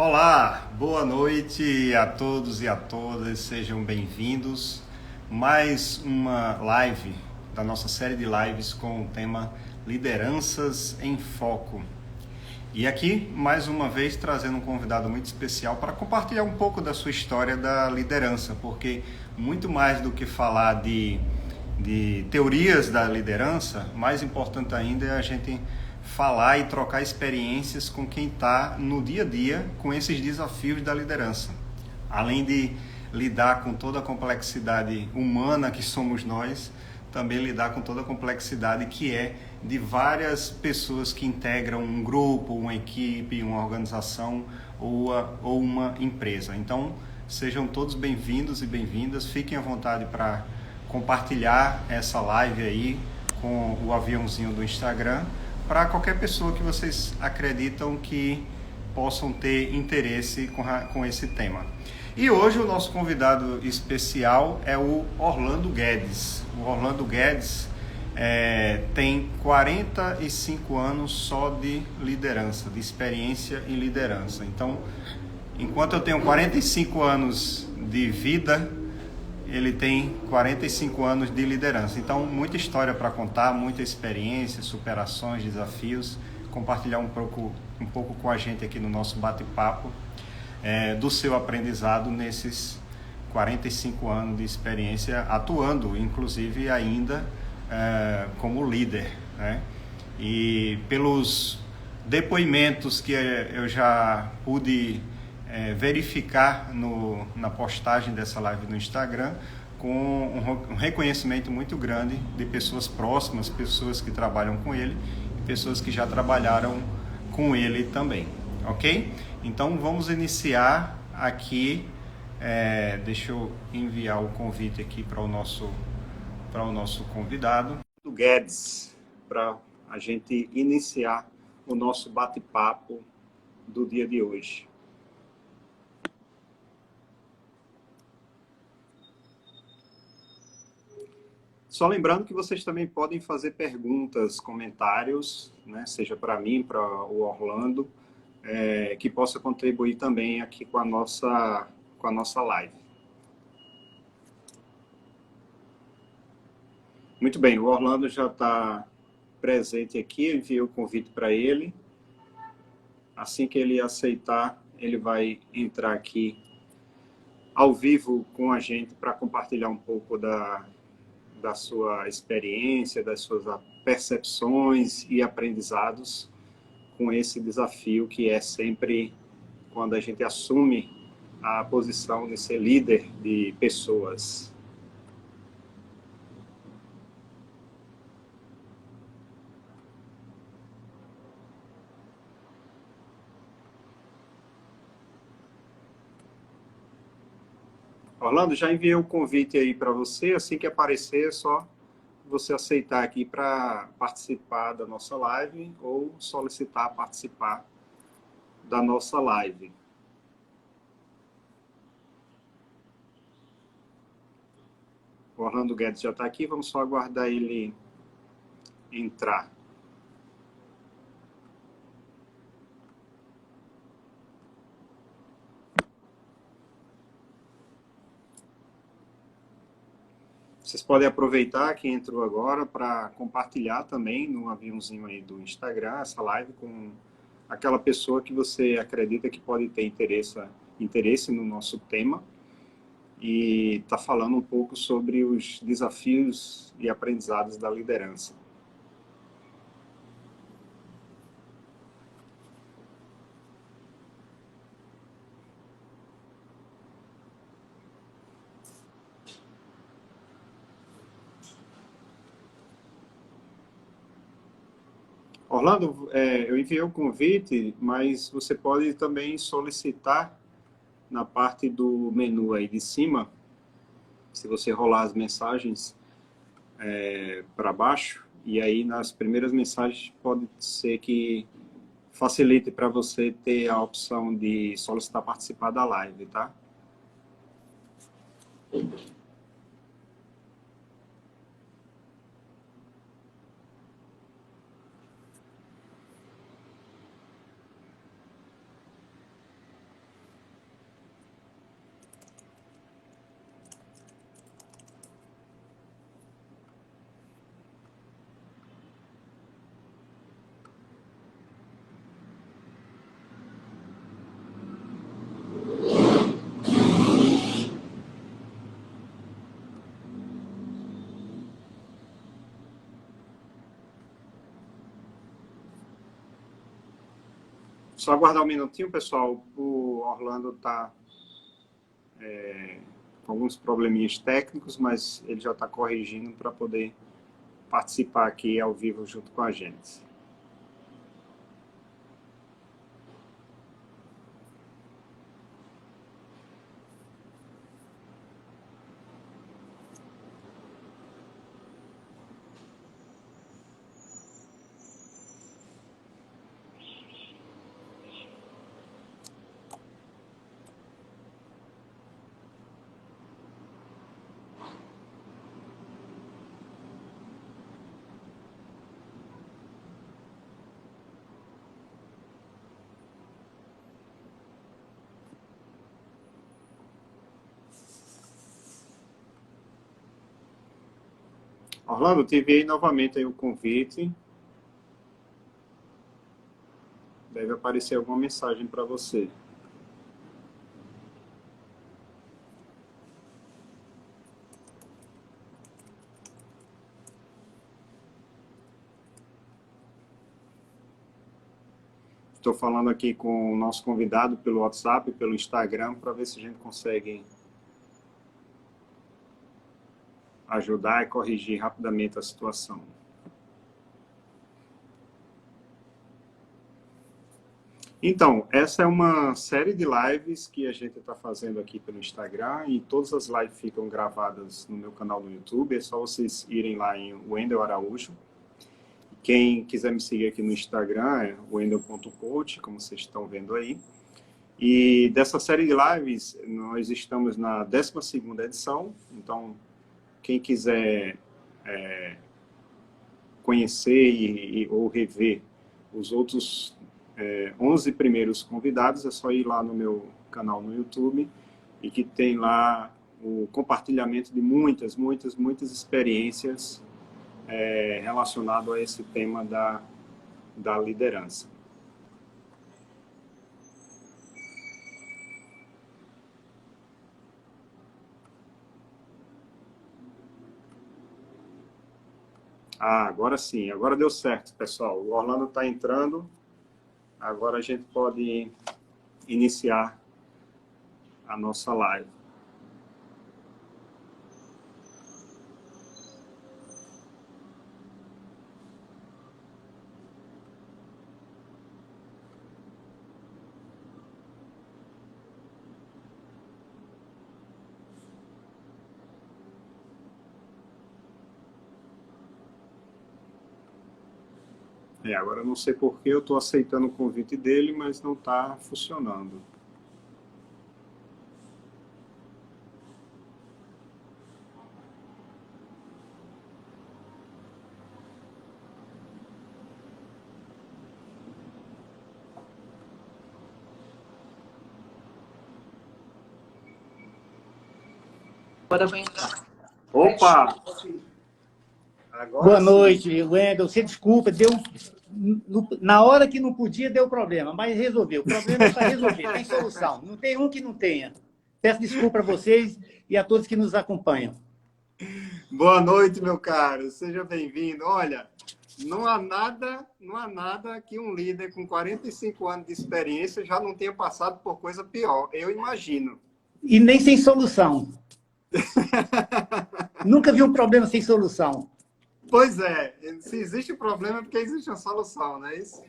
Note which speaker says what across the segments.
Speaker 1: Olá, boa noite a todos e a todas, sejam bem-vindos. Mais uma live da nossa série de lives com o tema Lideranças em Foco. E aqui, mais uma vez, trazendo um convidado muito especial para compartilhar um pouco da sua história da liderança, porque muito mais do que falar de teorias da liderança, mais importante ainda é a gente falar e trocar experiências com quem está no dia a dia com esses desafios da liderança. Além de lidar com toda a complexidade humana que somos nós, também lidar com toda a complexidade que é de várias pessoas que integram um grupo, uma equipe, uma organização ou uma empresa. Então, sejam todos bem-vindos e bem-vindas. Fiquem à vontade para compartilhar essa live aí com o aviãozinho do Instagram para qualquer pessoa que vocês acreditam que possam ter interesse com esse tema. E hoje o nosso convidado especial é o Orlando Guedes. O Orlando Guedes tem 45 anos só de liderança, de experiência em liderança. Então, enquanto eu tenho 45 anos de vida, ele tem 45 anos de liderança. Então, muita história para contar, muita experiência, superações, desafios. Compartilhar um pouco com a gente aqui no nosso bate-papo do seu aprendizado nesses 45 anos de experiência, atuando, inclusive, ainda como líder, né? E pelos depoimentos que eu já pude verificar na postagem dessa live no Instagram, com um reconhecimento muito grande de pessoas próximas, pessoas que trabalham com ele e pessoas que já trabalharam com ele também, ok? Então vamos iniciar aqui, deixa eu enviar o convite aqui para o nosso convidado, do Guedes, para a gente iniciar o nosso bate-papo do dia de hoje. Só lembrando que vocês também podem fazer perguntas, comentários, né, seja para mim, para o Orlando, que possa contribuir também aqui com a nossa live. Muito bem, o Orlando já está presente aqui, eu enviei o convite para ele. Assim que ele aceitar, ele vai entrar aqui ao vivo com a gente para compartilhar um pouco da sua experiência, das suas percepções e aprendizados com esse desafio que é sempre quando a gente assume a posição de ser líder de pessoas. Orlando, já enviei o convite aí para você, assim que aparecer é só você aceitar aqui para participar da nossa live ou solicitar participar da nossa live. O Orlando Guedes já está aqui, vamos só aguardar ele entrar. Vocês podem aproveitar que entrou agora para compartilhar também no aviãozinho aí do Instagram essa live com aquela pessoa que você acredita que pode ter interesse no nosso tema e está falando um pouco sobre os desafios e aprendizados da liderança. Orlando, eu enviei o convite, mas você pode também solicitar na parte do menu aí de cima, se você rolar as mensagens para baixo, e aí nas primeiras mensagens pode ser que facilite para você ter a opção de solicitar participar da live, tá? Só aguardar um minutinho, pessoal. O Orlando está com alguns probleminhas técnicos, mas ele já está corrigindo para poder participar aqui ao vivo junto com a gente. Orlando, te enviei novamente aí o convite. Deve aparecer alguma mensagem para você. Estou falando aqui com o nosso convidado pelo WhatsApp, pelo Instagram, para ver se a gente consegue ajudar e corrigir rapidamente a situação. Então, essa é uma série de lives que a gente está fazendo aqui pelo Instagram e todas as lives ficam gravadas no meu canal no YouTube. É só vocês irem lá em Wendel Araújo. Quem quiser me seguir aqui no Instagram é wendel.coach, como vocês estão vendo aí. E dessa série de lives, nós estamos na 12ª edição. Então, quem quiser conhecer ou rever os outros 11 primeiros convidados, é só ir lá no meu canal no YouTube e que tem lá o compartilhamento de muitas experiências relacionado a esse tema da liderança. Ah, agora sim, agora deu certo, pessoal. O Orlando está entrando, agora a gente pode iniciar a nossa live. Agora eu não sei por que eu estou aceitando o convite dele, mas não está funcionando.
Speaker 2: Agora vai entrar.
Speaker 1: Opa!
Speaker 2: Agora Boa noite, Wendel. Você desculpa, na hora que não podia, deu problema, mas resolveu. O problema está resolvido, tem solução. Não tem um que não tenha. Peço desculpa a vocês e a todos que nos acompanham.
Speaker 1: Boa noite, meu caro. Seja bem-vindo. Olha, não há nada que um líder com 45 anos de experiência já não tenha passado por coisa pior, eu imagino.
Speaker 2: E nem sem solução. Nunca vi um problema sem solução.
Speaker 1: Pois é, se existe problema é porque existe uma solução, não é isso?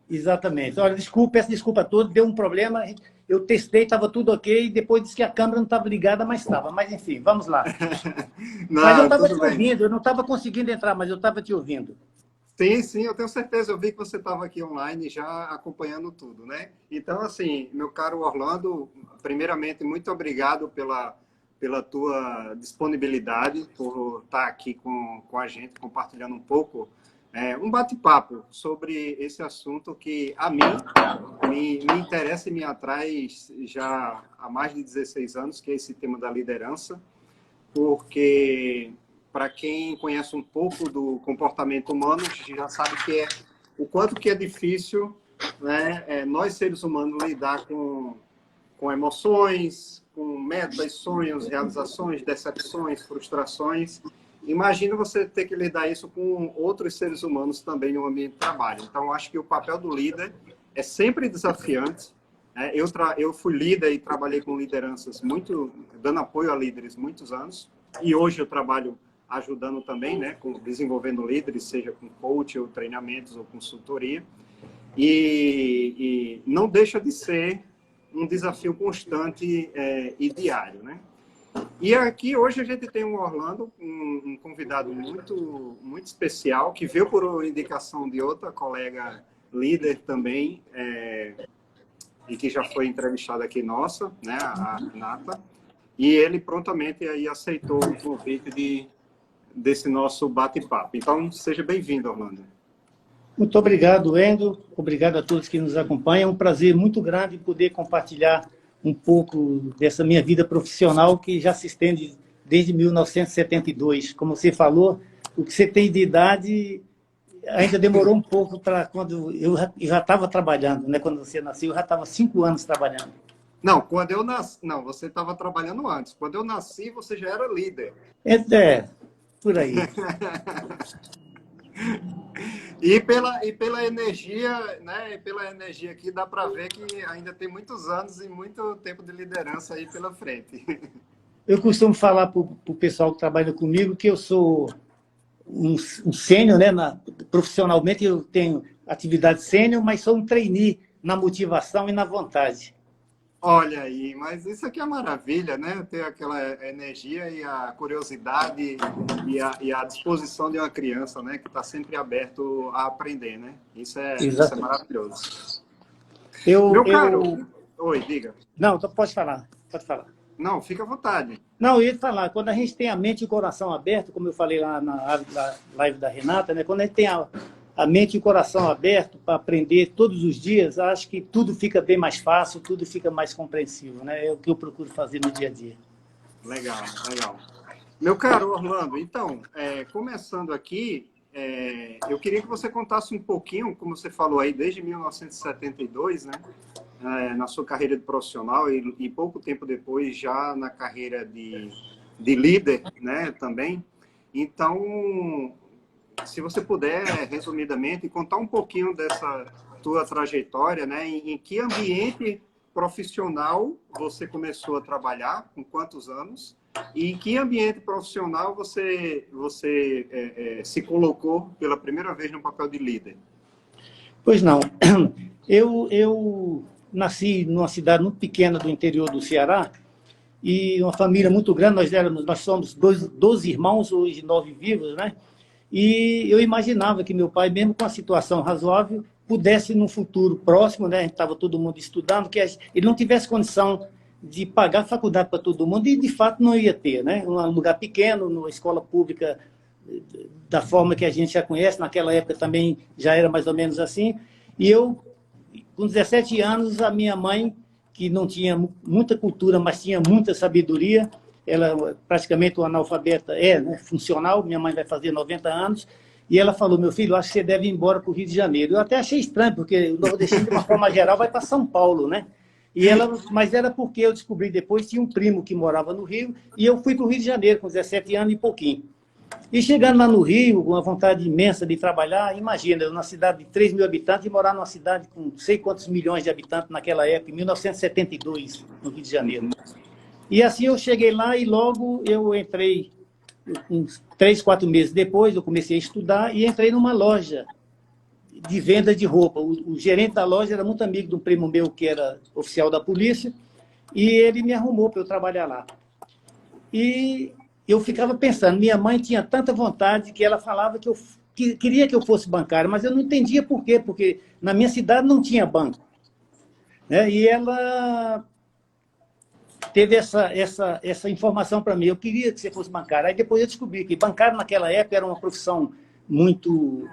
Speaker 2: Exatamente. Olha, peço desculpa a todos, deu um problema, eu testei, estava tudo ok, depois disse que a câmera não estava ligada, mas estava. Mas enfim, vamos lá.
Speaker 1: Não,
Speaker 2: mas eu estava te ouvindo, eu não estava conseguindo entrar, mas eu estava te ouvindo.
Speaker 1: Sim, eu tenho certeza, eu vi que você estava aqui online já acompanhando tudo, né? Então, assim, meu caro Orlando, primeiramente, muito obrigado pela tua disponibilidade, por estar aqui com a gente, compartilhando um pouco, um bate-papo sobre esse assunto que, a mim, me interessa e me atrai já há mais de 16 anos, que é esse tema da liderança, porque, para quem conhece um pouco do comportamento humano, já sabe que o quanto que é difícil, né, nós, seres humanos, lidar com emoções, com metas, sonhos, realizações, decepções, frustrações. Imagina você ter que lidar isso com outros seres humanos também no ambiente de trabalho. Então, acho que o papel do líder é sempre desafiante. Eu fui líder e trabalhei com lideranças dando apoio a líderes muitos anos, e hoje eu trabalho ajudando também, né, desenvolvendo líderes, seja com coach, ou treinamentos, ou consultoria, e não deixa de ser um desafio constante e diário, né? E aqui hoje a gente tem um Orlando, um convidado muito especial, que veio por indicação de outra colega líder também, e que já foi entrevistada aqui nossa, né, a Renata, e ele prontamente aí aceitou o convite desse nosso bate-papo. Então, seja bem-vindo, Orlando.
Speaker 2: Muito obrigado, Wendel. Obrigado a todos que nos acompanham. É um prazer muito grande poder compartilhar um pouco dessa minha vida profissional, que já se estende desde 1972. Como você falou, o que você tem de idade ainda demorou um pouco para quando eu já estava trabalhando, né? Quando você nasceu, eu já estava 5 anos trabalhando.
Speaker 1: Não, quando eu nasci... Não, você estava trabalhando antes. Quando eu nasci, você já era líder.
Speaker 2: Por aí.
Speaker 1: E pela energia, né? E pela energia aqui, dá para ver que ainda tem muitos anos e muito tempo de liderança aí pela frente.
Speaker 2: Eu costumo falar para o pessoal que trabalha comigo que eu sou um sênior, né? Profissionalmente eu tenho atividade sênior, mas sou um trainee na motivação e na vontade.
Speaker 1: Olha aí, mas isso aqui é maravilha, né? Ter aquela energia e a curiosidade e a disposição de uma criança, né? Que está sempre aberto a aprender, né? Isso é maravilhoso. Meu caro... Oi, diga.
Speaker 2: Não, pode falar.
Speaker 1: Não, fica à vontade.
Speaker 2: Não, eu ia falar, quando a gente tem a mente e o coração aberto, como eu falei lá na live da Renata, né? Quando a gente tem a mente e o coração aberto para aprender todos os dias, acho que tudo fica bem mais fácil, tudo fica mais compreensível, né? É o que eu procuro fazer no dia a dia.
Speaker 1: Legal. Meu caro Orlando, então, começando aqui, eu queria que você contasse um pouquinho, como você falou aí, desde 1972, né? Na sua carreira de profissional e pouco tempo depois já na carreira de líder, né? Também. Então, se você puder, resumidamente, contar um pouquinho dessa tua trajetória, né? Em que ambiente profissional você começou a trabalhar, com quantos anos, e em que ambiente profissional você se colocou pela primeira vez no papel de líder?
Speaker 2: Pois não. Eu nasci numa cidade muito pequena do interior do Ceará, e uma família muito grande, nós somos 12 irmãos, hoje 9 vivos, né? E eu imaginava que meu pai, mesmo com a situação razoável, pudesse, no futuro próximo, né, a gente estava todo mundo estudando, que ele não tivesse condição de pagar faculdade para todo mundo, e de fato não ia ter, né? Um lugar pequeno, numa escola pública, da forma que a gente já conhece, naquela época também já era mais ou menos assim. E eu, com 17 anos, a minha mãe, que não tinha muita cultura, mas tinha muita sabedoria, ela praticamente uma analfabeta, né, funcional, minha mãe vai fazer 90 anos, e ela falou: meu filho, acho que você deve ir embora para o Rio de Janeiro. Eu até achei estranho, porque o nordestino, de uma forma geral, vai para São Paulo, né? Mas era porque eu descobri depois, tinha um primo que morava no Rio, e eu fui para o Rio de Janeiro com 17 anos e pouquinho. E chegando lá no Rio, com uma vontade imensa de trabalhar, imagina, eu na cidade de 3 mil habitantes, e morar numa cidade com não sei quantos milhões de habitantes naquela época, em 1972, no Rio de Janeiro. E assim eu cheguei lá e logo eu entrei, uns 3, 4 meses depois, eu comecei a estudar e entrei numa loja de venda de roupa. O gerente da loja era muito amigo de um primo meu que era oficial da polícia, e ele me arrumou para eu trabalhar lá. E eu ficava pensando, minha mãe tinha tanta vontade que ela falava que queria que eu fosse bancário, mas eu não entendia por quê, porque na minha cidade não tinha banco, né? E ela teve essa informação para mim: eu queria que você fosse bancário. Aí depois eu descobri que bancário naquela época era uma profissão muito...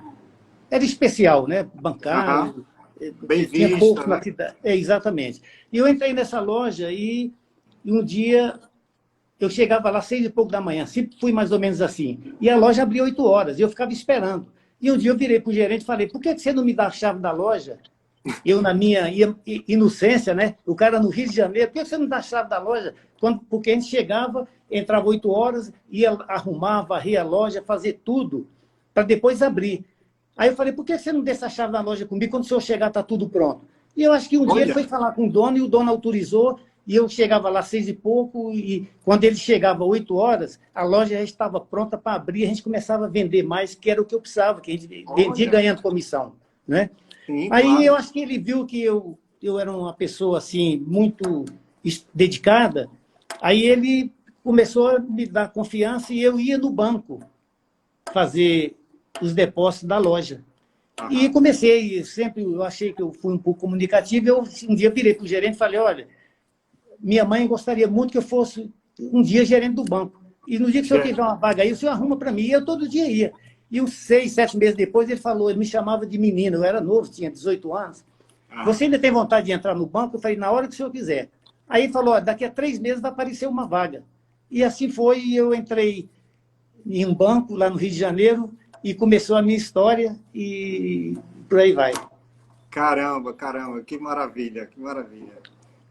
Speaker 2: era especial, né? Bancário.
Speaker 1: Bem
Speaker 2: tinha
Speaker 1: vista,
Speaker 2: pouco
Speaker 1: né?
Speaker 2: na cidade. Exatamente. E eu entrei nessa loja e um dia eu chegava lá 6 e pouco da manhã, sempre fui mais ou menos assim. E a loja abria 8 horas e eu ficava esperando. E um dia eu virei para o gerente e falei: por que você não me dá a chave da loja? Eu, na minha inocência, né? O cara no Rio de Janeiro: por que você não dá a chave da loja? Porque a gente chegava, entrava 8 horas, ia arrumar, varrer a loja, fazer tudo, para depois abrir. Aí eu falei, por que você não deixa a chave da loja comigo? Quando o senhor chegar, está tudo pronto. E eu acho que um dia ele foi falar com o dono e o dono autorizou. E eu chegava lá 6 e pouco, e quando ele chegava 8 horas, a loja já estava pronta para abrir, a gente começava a vender mais, que era o que eu precisava, que a gente vendia ganhando comissão. Né?
Speaker 1: Sim,
Speaker 2: Aí
Speaker 1: claro.
Speaker 2: eu acho que ele viu que eu era uma pessoa assim, muito dedicada, aí ele começou a me dar confiança e eu ia no banco fazer os depósitos da loja. E comecei, sempre eu achei que eu fui um pouco comunicativo, eu um dia virei para o gerente e falei, olha, minha mãe gostaria muito que eu fosse um dia gerente do banco. E no dia que o senhor tiver uma vaga aí, o senhor arruma para mim. E eu todo dia ia. E uns 6, 7 meses depois, ele falou, ele me chamava de menino, eu era novo, tinha 18 anos. Você ainda tem vontade de entrar no banco? Eu falei, na hora que o senhor quiser. Aí ele falou, daqui a 3 meses vai aparecer uma vaga. E assim foi, e eu entrei em um banco lá no Rio de Janeiro, e começou a minha história, e por aí vai.
Speaker 1: Caramba, que maravilha, que maravilha.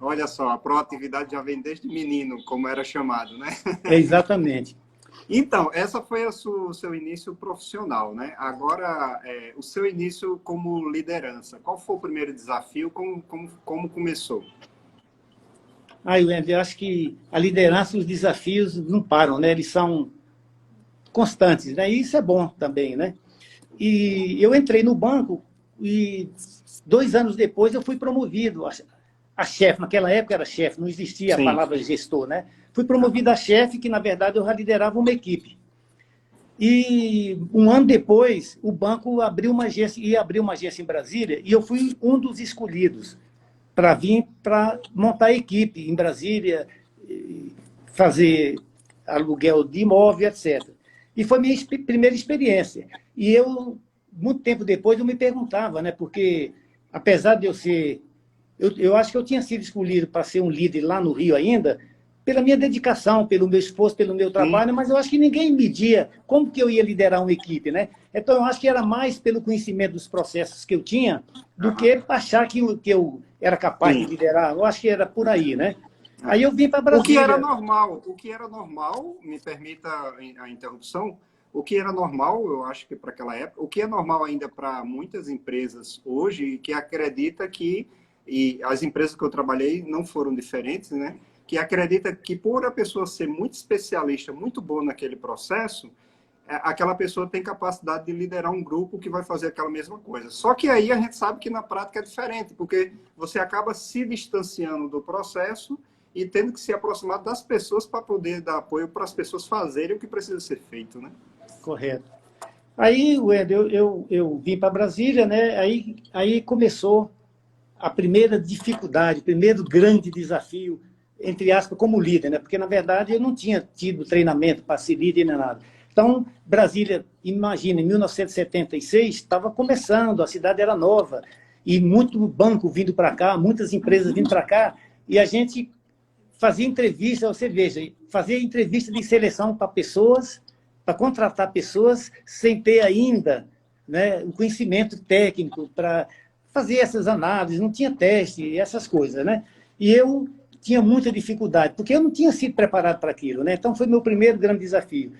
Speaker 1: Olha só, a proatividade já vem desde menino, como era chamado, né?
Speaker 2: Exatamente.
Speaker 1: Então, essa foi o seu início profissional, né? Agora, o seu início como liderança. Qual foi o primeiro desafio? Como começou?
Speaker 2: Eu acho que a liderança e os desafios não param, né? Eles são constantes, né? E isso é bom também, né? E eu entrei no banco e 2 anos depois eu fui promovido a chefe. Naquela época era chefe, não existia a palavra gestor, né? Fui promovido a chefe, que na verdade eu já liderava uma equipe. E 1 ano depois, o banco abriu uma agência, ia abrir uma agência em Brasília, e eu fui um dos escolhidos para vir para montar a equipe em Brasília, fazer aluguel de imóvel, etc. E foi minha primeira experiência. E eu, muito tempo depois, eu me perguntava, né? Porque, apesar de eu ser... Eu acho que eu tinha sido escolhido para ser um líder lá no Rio ainda, pela minha dedicação, pelo meu esforço, pelo meu trabalho, mas eu acho que ninguém media como que eu ia liderar uma equipe, né? Então, eu acho que era mais pelo conhecimento dos processos que eu tinha do que achar que eu era capaz de liderar. Eu acho que era por aí, né? Aí eu vim para Brasília.
Speaker 1: O que era normal, me permita a interrupção, o que era normal, eu acho que para aquela época, o que é normal ainda para muitas empresas hoje, que acredita que, e as empresas que eu trabalhei não foram diferentes, né? Que acredita que por a pessoa ser muito especialista, muito boa naquele processo, aquela pessoa tem capacidade de liderar um grupo que vai fazer aquela mesma coisa. Só que aí a gente sabe que na prática é diferente, porque você acaba se distanciando do processo e tendo que se aproximar das pessoas para poder dar apoio para as pessoas fazerem o que precisa ser feito, né?
Speaker 2: Correto. Aí, Wendel, eu vim para Brasília, né? Aí começou a primeira dificuldade, o primeiro grande desafio, entre aspas, como líder, né? Porque, na verdade, eu não tinha tido treinamento para ser líder nem nada. Então, Brasília, imagina, em 1976, estava começando, a cidade era nova, e muito banco vindo para cá, muitas empresas vindo para cá, e a gente fazia entrevista, você veja, fazia entrevista de seleção para pessoas, para contratar pessoas sem ter ainda, né, o conhecimento técnico para fazer essas análises, não tinha teste, essas coisas, né? E eu tinha muita dificuldade, porque eu não tinha sido preparado para aquilo, né? Então, foi meu primeiro grande desafio.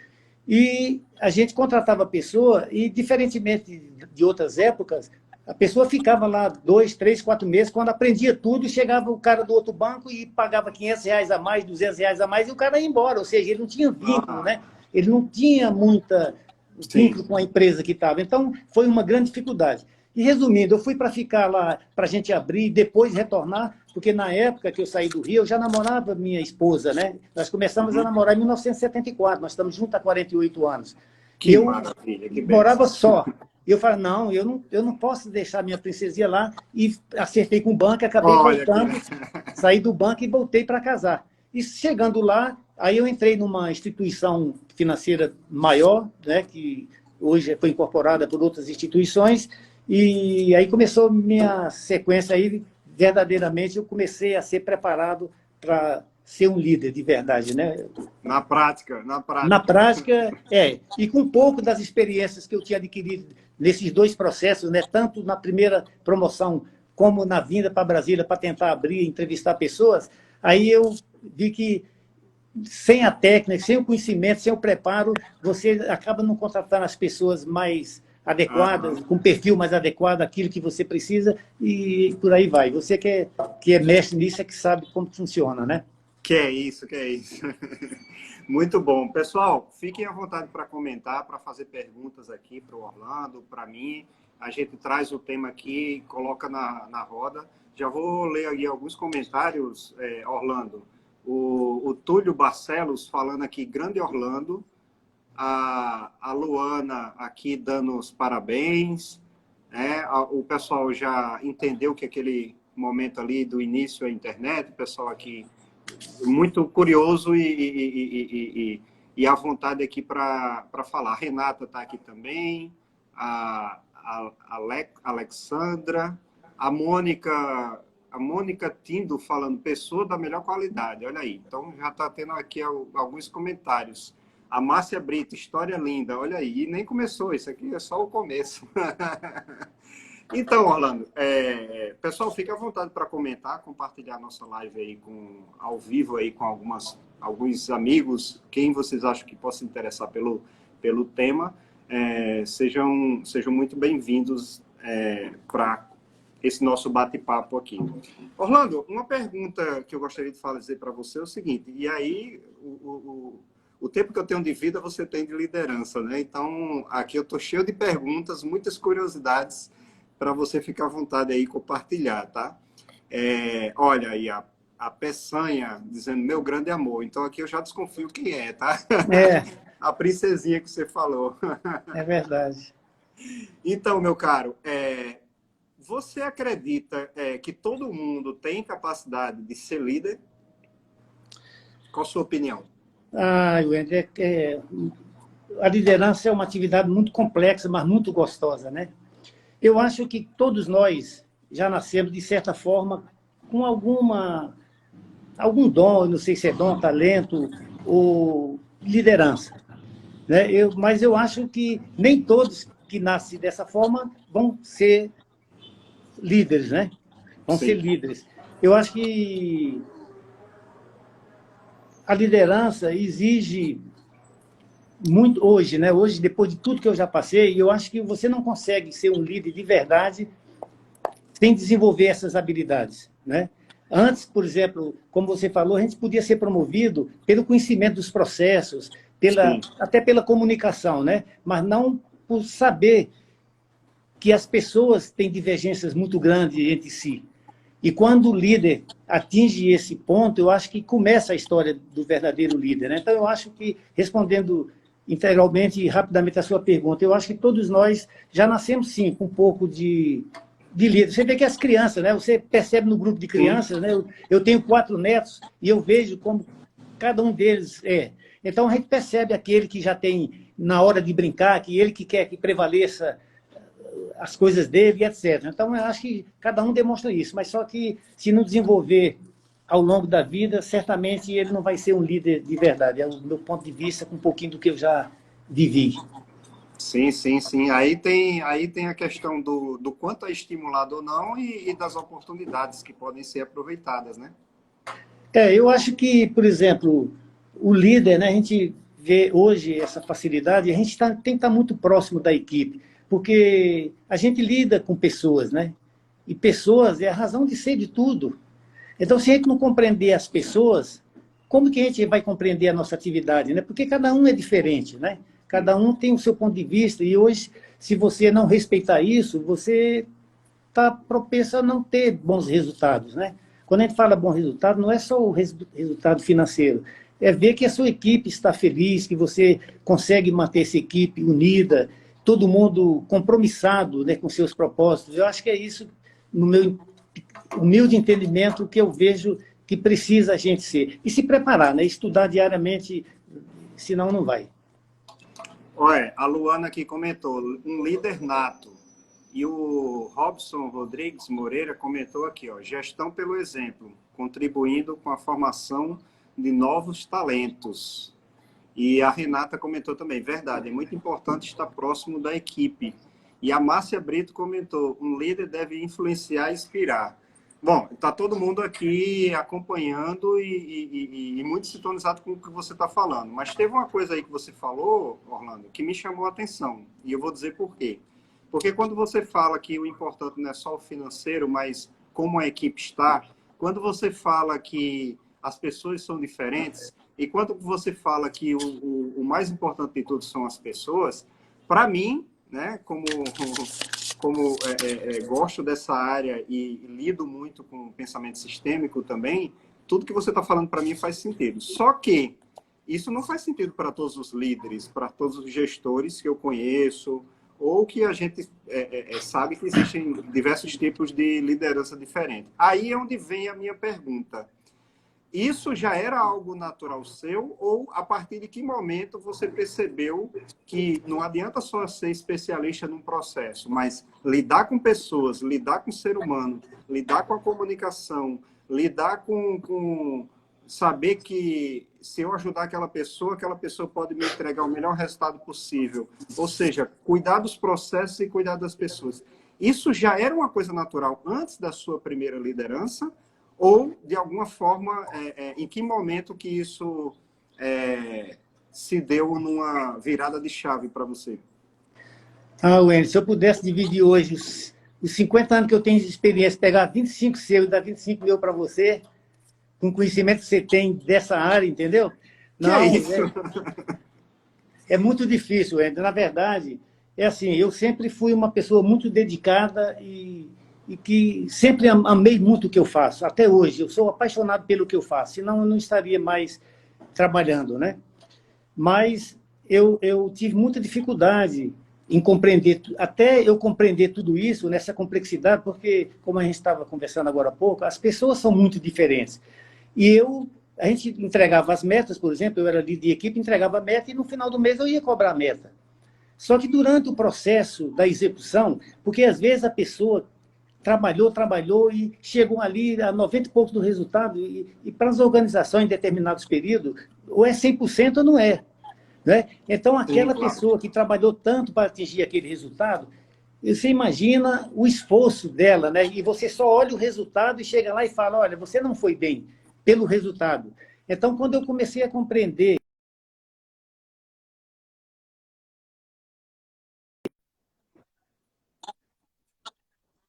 Speaker 2: E a gente contratava a pessoa, e, diferentemente de outras épocas, a pessoa ficava lá 2, 3, 4 meses, quando aprendia tudo, chegava o cara do outro banco e pagava R$ 500 a mais, R$ 200 a mais, e o cara ia embora. Ou seja, ele não tinha vínculo, né? Ele não tinha muita vínculo com a empresa que estava. Então, foi uma grande dificuldade. E, resumindo, eu fui para ficar lá, para a gente abrir e depois retornar, porque na época que eu saí do Rio, eu já namorava minha esposa, né? Nós começamos a namorar em 1974, nós estamos juntos há 48 anos.
Speaker 1: Que maravilha, que
Speaker 2: morava só. E eu falei, não, eu não posso deixar minha princesinha lá, e acertei com o banco, acabei voltando, saí do banco e voltei para casar. E chegando lá, aí eu entrei numa instituição financeira maior, né, que hoje foi incorporada por outras instituições, e aí começou minha sequência aí, verdadeiramente eu comecei a ser preparado para ser um líder de verdade, né?
Speaker 1: Na prática.
Speaker 2: Na prática, e com um pouco das experiências que eu tinha adquirido nesses 2 processos, né, tanto na primeira promoção como na vinda para Brasília para tentar abrir e entrevistar pessoas, aí eu vi que sem a técnica, sem o conhecimento, sem o preparo, você acaba não contratando as pessoas mais adequadas, com perfil mais adequado àquilo que você precisa e por aí vai. Você que é mestre nisso é que sabe como funciona, né?
Speaker 1: Que é isso, que é isso. Muito bom. Pessoal, fiquem à vontade para comentar, para fazer perguntas aqui para o Orlando, para mim. A gente traz o tema aqui, coloca na roda. Já vou ler aí alguns comentários, Orlando. O Túlio Barcelos falando aqui, grande Orlando. A Luana aqui dando os parabéns. O pessoal já entendeu que aquele momento ali do início da internet, o pessoal aqui muito curioso e à vontade aqui para falar. A Renata está aqui também, a Alexandra, a Mônica Tindo falando, pessoa da melhor qualidade, olha aí. Então já está tendo aqui alguns comentários. A Márcia Brito, história linda, olha aí. E nem começou, isso aqui é só o começo. Então, Orlando, pessoal, fique à vontade para comentar, compartilhar a nossa live aí ao vivo aí com alguns amigos, quem vocês acham que possa interessar pelo tema. Sejam muito bem-vindos para esse nosso bate-papo aqui. Orlando, uma pergunta que eu gostaria de fazer para você é o seguinte, e aí o tempo que eu tenho de vida você tem de liderança, né? Então, aqui eu estou cheio de perguntas, muitas curiosidades, para você ficar à vontade aí e compartilhar, tá? Olha aí, a Peçanha dizendo, meu grande amor. Então, aqui eu já desconfio quem é, tá? A princesinha que você falou.
Speaker 2: É verdade.
Speaker 1: Então, meu caro, você acredita que todo mundo tem capacidade de ser líder? Qual a sua opinião?
Speaker 2: Wender, a liderança é uma atividade muito complexa, mas muito gostosa, né? Eu acho que todos nós já nascemos, de certa forma, com algum dom, não sei se é dom, talento ou liderança, né? Mas eu acho que nem todos que nascem dessa forma vão ser líderes, né? Vão
Speaker 1: Sim.
Speaker 2: ser líderes. Eu acho que a liderança exige muito hoje, né? Hoje, depois de tudo que eu já passei, eu acho que você não consegue ser um líder de verdade sem desenvolver essas habilidades, né? Antes, por exemplo, como você falou, a gente podia ser promovido pelo conhecimento dos processos, até pela comunicação, né? Mas não por saber que as pessoas têm divergências muito grandes entre si. E quando o líder atinge esse ponto, eu acho que começa a história do verdadeiro líder, né? Então, eu acho que, respondendo integralmente e rapidamente a sua pergunta, eu acho que todos nós já nascemos, sim, com um pouco de líder. Você vê que as crianças, né? Você percebe no grupo de crianças, né? Eu tenho 4 netos e eu vejo como cada um deles é. Então, a gente percebe aquele que já tem, na hora de brincar, que ele que quer que prevaleça as coisas dele, etc. Então, eu acho que cada um demonstra isso, mas só que se não desenvolver ao longo da vida, certamente ele não vai ser um líder de verdade. É o meu ponto de vista, com um pouquinho do que eu já vivi.
Speaker 1: Sim, sim, sim. Aí tem a questão do quanto é estimulado ou não e das oportunidades que podem ser aproveitadas, né?
Speaker 2: Eu acho que, por exemplo, o líder, né, a gente vê hoje essa facilidade, e a gente tem que estar muito próximo da equipe, porque a gente lida com pessoas, né? E pessoas é a razão de ser de tudo. Então, se a gente não compreender as pessoas, como que a gente vai compreender a nossa atividade, né? Porque cada um é diferente, né? Cada um tem o seu ponto de vista, e hoje, se você não respeitar isso, você está propenso a não ter bons resultados, né? Quando a gente fala bom resultado, não é só o resultado financeiro, é ver que a sua equipe está feliz, que você consegue manter essa equipe unida, todo mundo compromissado, né, com seus propósitos. Eu acho que é isso, no meu humilde entendimento, que eu vejo que precisa a gente ser. E se preparar, né? Estudar diariamente, senão não vai.
Speaker 1: Olha, a Luana aqui comentou, um líder nato. E o Robson Rodrigues Moreira comentou aqui, ó, gestão pelo exemplo, contribuindo com a formação de novos talentos. E a Renata comentou também, verdade, é muito importante estar próximo da equipe. E a Márcia Brito comentou, um líder deve influenciar e inspirar. Bom, está todo mundo aqui acompanhando e muito sintonizado com o que você está falando. Mas teve uma coisa aí que você falou, Orlando, que me chamou a atenção. E eu vou dizer por quê. Porque quando você fala que o importante não é só o financeiro, mas como a equipe está, quando você fala que as pessoas são diferentes, e quando você fala que o mais importante de tudo são as pessoas, para mim, né, como gosto dessa área e lido muito com o pensamento sistêmico também, tudo que você está falando para mim faz sentido. Só que isso não faz sentido para todos os líderes, para todos os gestores que eu conheço, ou que a gente sabe que existem diversos tipos de liderança diferente. Aí é onde vem a minha pergunta. Isso já era algo natural seu, ou a partir de que momento você percebeu que não adianta só ser especialista num processo, mas lidar com pessoas, lidar com o ser humano, lidar com a comunicação, lidar com saber que se eu ajudar aquela pessoa pode me entregar o melhor resultado possível. Ou seja, cuidar dos processos e cuidar das pessoas. Isso já era uma coisa natural antes da sua primeira liderança? Ou, de alguma forma, em que momento que isso se deu numa virada de chave para você?
Speaker 2: Wendel, se eu pudesse dividir hoje os 50 anos que eu tenho de experiência, pegar 25 seu e dar 25 meu para você, com o conhecimento que você tem dessa área, entendeu? Não,
Speaker 1: que é isso?
Speaker 2: É muito difícil, Wendel. Na verdade, é assim, eu sempre fui uma pessoa muito dedicada e que sempre amei muito o que eu faço, até hoje. Eu sou apaixonado pelo que eu faço, senão eu não estaria mais trabalhando, né? Mas eu tive muita dificuldade em compreender, até eu compreender tudo isso, nessa complexidade, porque, como a gente estava conversando agora há pouco, as pessoas são muito diferentes. E a gente entregava as metas, por exemplo, eu era líder de equipe, entregava a meta e no final do mês eu ia cobrar a meta. Só que durante o processo da execução, porque às vezes a pessoa trabalhou e chegou ali a 90 e poucos do resultado. E para as organizações em determinados períodos, ou é 100% ou não é. Né? Então, aquela pessoa que trabalhou tanto para atingir aquele resultado, você imagina o esforço dela, né? E você só olha o resultado e chega lá e fala, olha, você não foi bem pelo resultado. Então, quando eu comecei a compreender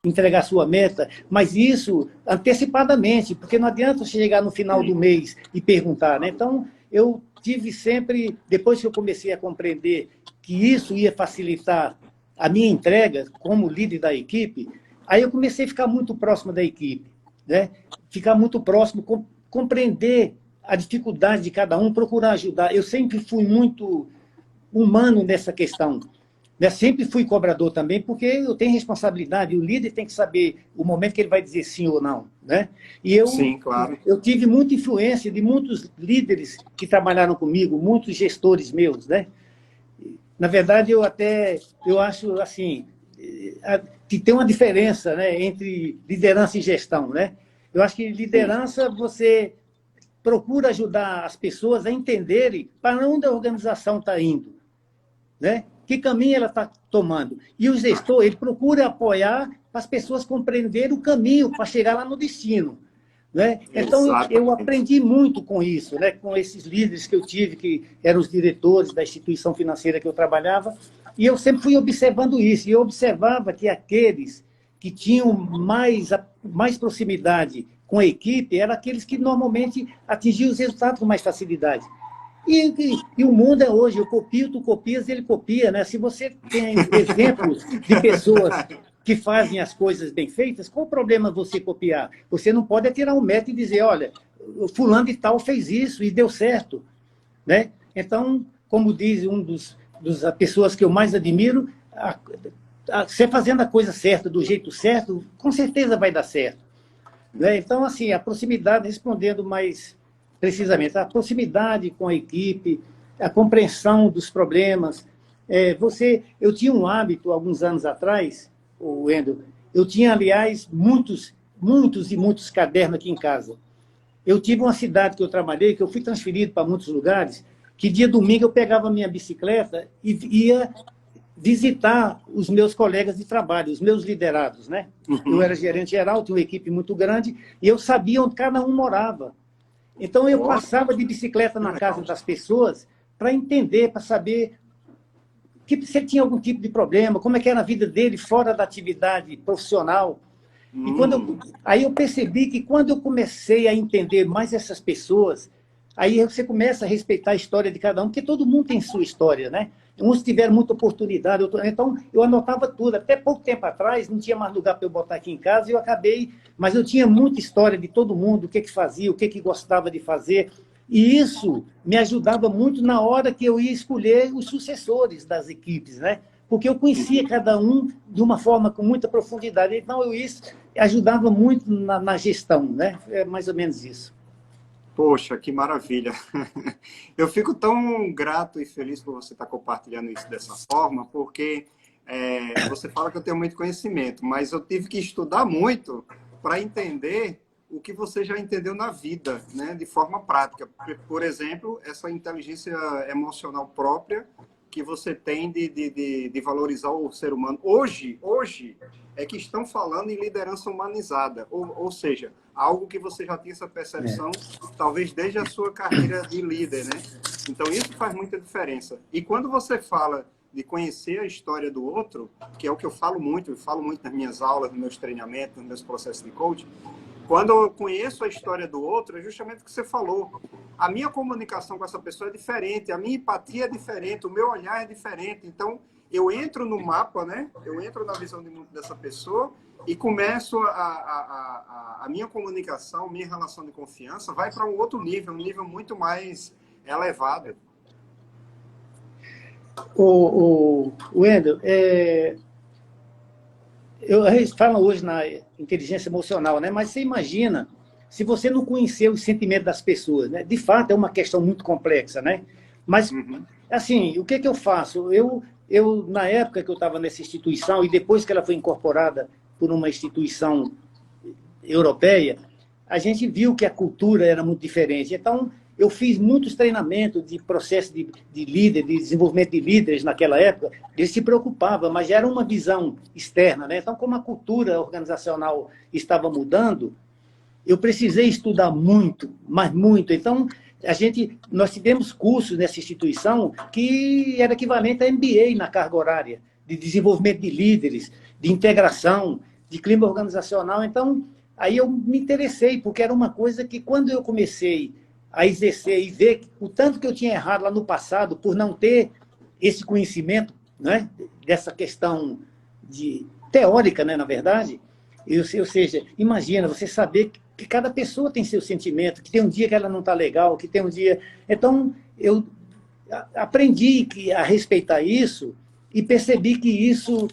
Speaker 2: entregar sua meta, mas isso antecipadamente, porque não adianta você chegar no final do mês e perguntar, né? Então, eu tive sempre, depois que eu comecei a compreender que isso ia facilitar a minha entrega como líder da equipe, aí eu comecei a ficar muito próximo da equipe, né? Ficar muito próximo, compreender a dificuldade de cada um, procurar ajudar. Eu sempre fui muito humano nessa questão. Sempre fui cobrador também, porque eu tenho responsabilidade, o líder tem que saber o momento que ele vai dizer sim ou não. Né? E
Speaker 1: sim, claro.
Speaker 2: Eu tive muita influência de muitos líderes que trabalharam comigo, muitos gestores meus. Né? Na verdade, eu acho assim, que tem uma diferença, né, entre liderança e gestão. Né? Eu acho que liderança, você procura ajudar as pessoas a entenderem para onde a organização está indo. Né? Que caminho ela está tomando. E o gestor, ele procura apoiar para as pessoas compreenderem o caminho para chegar lá no destino. Né? Então, eu aprendi muito com isso, né? Com esses líderes que eu tive, que eram os diretores da instituição financeira que eu trabalhava, e eu sempre fui observando isso. E eu observava que aqueles que tinham mais proximidade com a equipe eram aqueles que normalmente atingiam os resultados com mais facilidade. E o mundo é hoje, eu copio, tu copias, ele copia, né? Se você tem exemplos de pessoas que fazem as coisas bem feitas, qual o problema você copiar? Você não pode tirar um método e dizer, olha, o fulano de tal fez isso e deu certo. Né? Então, como diz das pessoas que eu mais admiro, você fazendo a coisa certa, do jeito certo, com certeza vai dar certo. Né? Então, assim, a proximidade, respondendo mais precisamente, a proximidade com a equipe, a compreensão dos problemas. Eu tinha um hábito, alguns anos atrás, Wendel, eu tinha, aliás, muitos cadernos aqui em casa. Eu tive uma cidade que eu trabalhei, que eu fui transferido para muitos lugares, que dia domingo eu pegava a minha bicicleta e ia visitar os meus colegas de trabalho, os meus liderados. Né? Eu era gerente geral, tinha uma equipe muito grande, e eu sabia onde cada um morava. Então, eu passava de bicicleta na casa das pessoas para entender, para saber se ele tinha algum tipo de problema, como é que era a vida dele fora da atividade profissional. E aí eu percebi que quando eu comecei a entender mais essas pessoas, aí você começa a respeitar a história de cada um, porque todo mundo tem sua história, né? Uns tiveram muita oportunidade, então eu anotava tudo. Até pouco tempo atrás, não tinha mais lugar para eu botar aqui em casa, e eu acabei, mas eu tinha muita história de todo mundo, o que fazia, o que gostava de fazer, e isso me ajudava muito na hora que eu ia escolher os sucessores das equipes, né? Porque eu conhecia cada um de uma forma com muita profundidade. Então, isso ajudava muito na gestão, né? É mais ou menos isso.
Speaker 1: Poxa, que maravilha. Eu fico tão grato e feliz por você estar compartilhando isso dessa forma, porque você fala que eu tenho muito conhecimento, mas eu tive que estudar muito para entender o que você já entendeu na vida, né, de forma prática. Por exemplo, essa inteligência emocional própria que você tem de valorizar o ser humano. Hoje é que estão falando em liderança humanizada, ou seja, algo que você já tinha essa percepção, talvez desde a sua carreira de líder, né? Então, isso faz muita diferença. E quando você fala de conhecer a história do outro, que é o que eu falo muito nas minhas aulas, nos meus treinamentos, nos meus processos de coaching, quando eu conheço a história do outro, é justamente o que você falou. A minha comunicação com essa pessoa é diferente, a minha empatia é diferente, o meu olhar é diferente. Então, eu entro no mapa, né? Eu entro na visão de mundo dessa pessoa e começo a minha comunicação, minha relação de confiança vai para um outro nível, um nível muito mais elevado.
Speaker 2: O Wendel, a gente fala hoje na inteligência emocional, né? Mas você imagina se você não conhecer os sentimentos das pessoas, né? De fato, é uma questão muito complexa, né? Mas, assim, o que eu faço? Eu, na época que eu estava nessa instituição, e depois que ela foi incorporada por uma instituição europeia, a gente viu que a cultura era muito diferente. Então, eu fiz muitos treinamentos de processo de líder, de desenvolvimento de líderes naquela época. Eles se preocupavam, mas era uma visão externa, né? Então, como a cultura organizacional estava mudando, eu precisei estudar muito, mas muito. Então, nós tivemos cursos nessa instituição que era equivalente a MBA na carga horária, de desenvolvimento de líderes, de integração, de clima organizacional. Então, aí eu me interessei, porque era uma coisa que, quando eu comecei a exercer e ver o tanto que eu tinha errado lá no passado por não ter esse conhecimento, né, dessa questão teórica, né, na verdade, ou seja, imagina você saber que cada pessoa tem seu sentimento, que tem um dia que ela não está legal, que tem um dia... Então, eu aprendi a respeitar isso e percebi que isso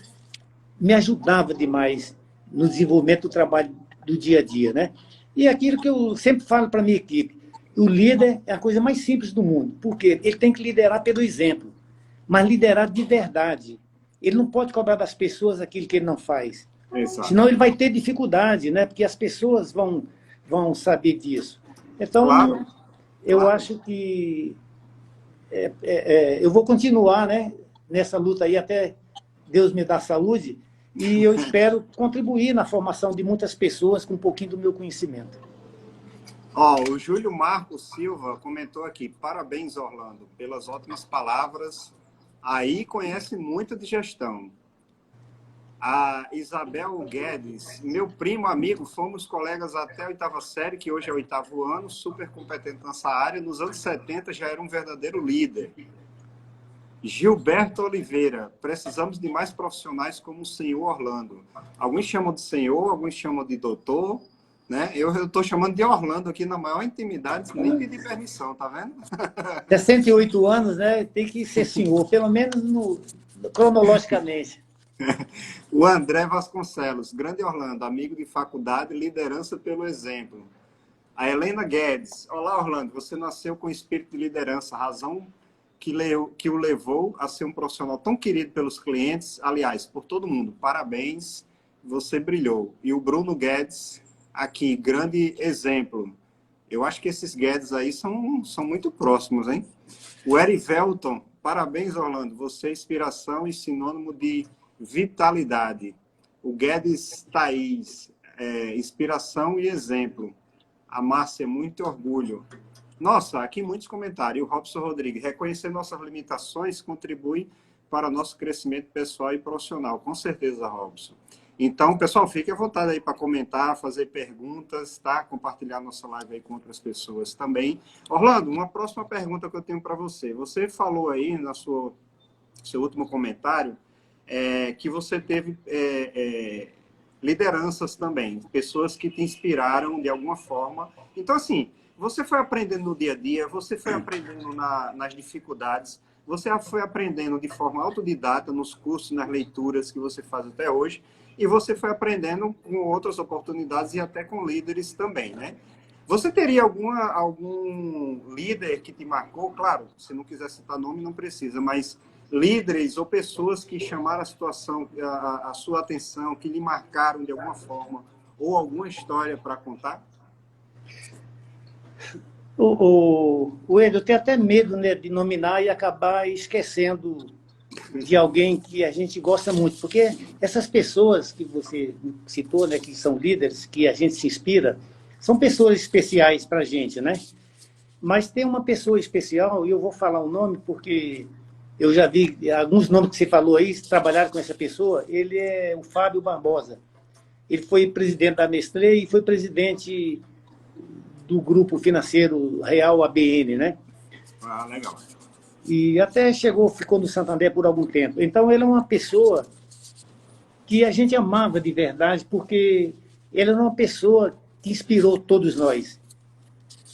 Speaker 2: me ajudava demais no desenvolvimento do trabalho do dia a dia, né? E aquilo que eu sempre falo para a minha equipe, o líder é a coisa mais simples do mundo, porque ele tem que liderar pelo exemplo, mas liderar de verdade. Ele não pode cobrar das pessoas aquilo que ele não faz. Exato. Senão ele vai ter dificuldade, né? Porque as pessoas vão saber disso. Então, claro, eu acho que eu vou continuar, né, nessa luta aí até Deus me dar saúde, e eu espero contribuir na formação de muitas pessoas com um pouquinho do meu conhecimento.
Speaker 1: O Júlio Marcos Silva comentou aqui: parabéns, Orlando, pelas ótimas palavras. Aí conhece muito de gestão. A Isabel Guedes, meu primo, amigo, fomos colegas até a 8ª série, que hoje é o 8º ano, super competente nessa área. Nos anos 70 já era um verdadeiro líder. Gilberto Oliveira, precisamos de mais profissionais como o senhor Orlando. Alguns chamam de senhor, alguns chamam de doutor, né? Eu estou chamando de Orlando aqui na maior intimidade, sem nem pedir permissão, tá vendo?
Speaker 2: 68 anos, né? Tem que ser senhor, pelo menos cronologicamente.
Speaker 1: O André Vasconcelos, grande Orlando, amigo de faculdade, liderança pelo exemplo. A Helena Guedes, olá Orlando, você nasceu com espírito de liderança, razão que o levou a ser um profissional tão querido pelos clientes, aliás, por todo mundo. Parabéns, você brilhou. E o Bruno Guedes, aqui, grande exemplo. Eu acho que esses Guedes aí são muito próximos, hein? O Erivelton, parabéns Orlando, você é inspiração e sinônimo de vitalidade. O Guedes Thaís, inspiração e exemplo. A Márcia, muito orgulho. Nossa, aqui muitos comentários. O Robson Rodrigues, reconhecer nossas limitações contribui para o nosso crescimento pessoal e profissional, com certeza, Robson. Então, pessoal, fique à vontade aí para comentar, fazer perguntas, tá? Compartilhar nossa live aí com outras pessoas também. Orlando, uma próxima pergunta que eu tenho para você. Você falou aí no seu último comentário que você teve lideranças também, pessoas que te inspiraram de alguma forma. Então, assim, você foi aprendendo no dia a dia, você foi aprendendo nas dificuldades, você foi aprendendo de forma autodidata nos cursos, nas leituras que você faz até hoje, e você foi aprendendo com outras oportunidades e até com líderes também, né? Você teria algum líder que te marcou? Claro, se não quiser citar nome, não precisa, mas líderes ou pessoas que chamaram a sua atenção, que lhe marcaram de alguma forma, ou alguma história para contar?
Speaker 2: Eu tenho até medo, né, de nominar e acabar esquecendo de alguém que a gente gosta muito, porque essas pessoas que você citou, né, que são líderes, que a gente se inspira, são pessoas especiais para a gente, né? Mas tem uma pessoa especial, e eu vou falar o nome porque eu já vi alguns nomes que você falou aí, trabalharam com essa pessoa. Ele é o Fábio Barbosa. Ele foi presidente da Nestlé e foi presidente do grupo financeiro Real ABN, né?
Speaker 1: Ah, legal.
Speaker 2: E até ficou no Santander por algum tempo. Então, ele é uma pessoa que a gente amava de verdade, porque ele era uma pessoa que inspirou todos nós.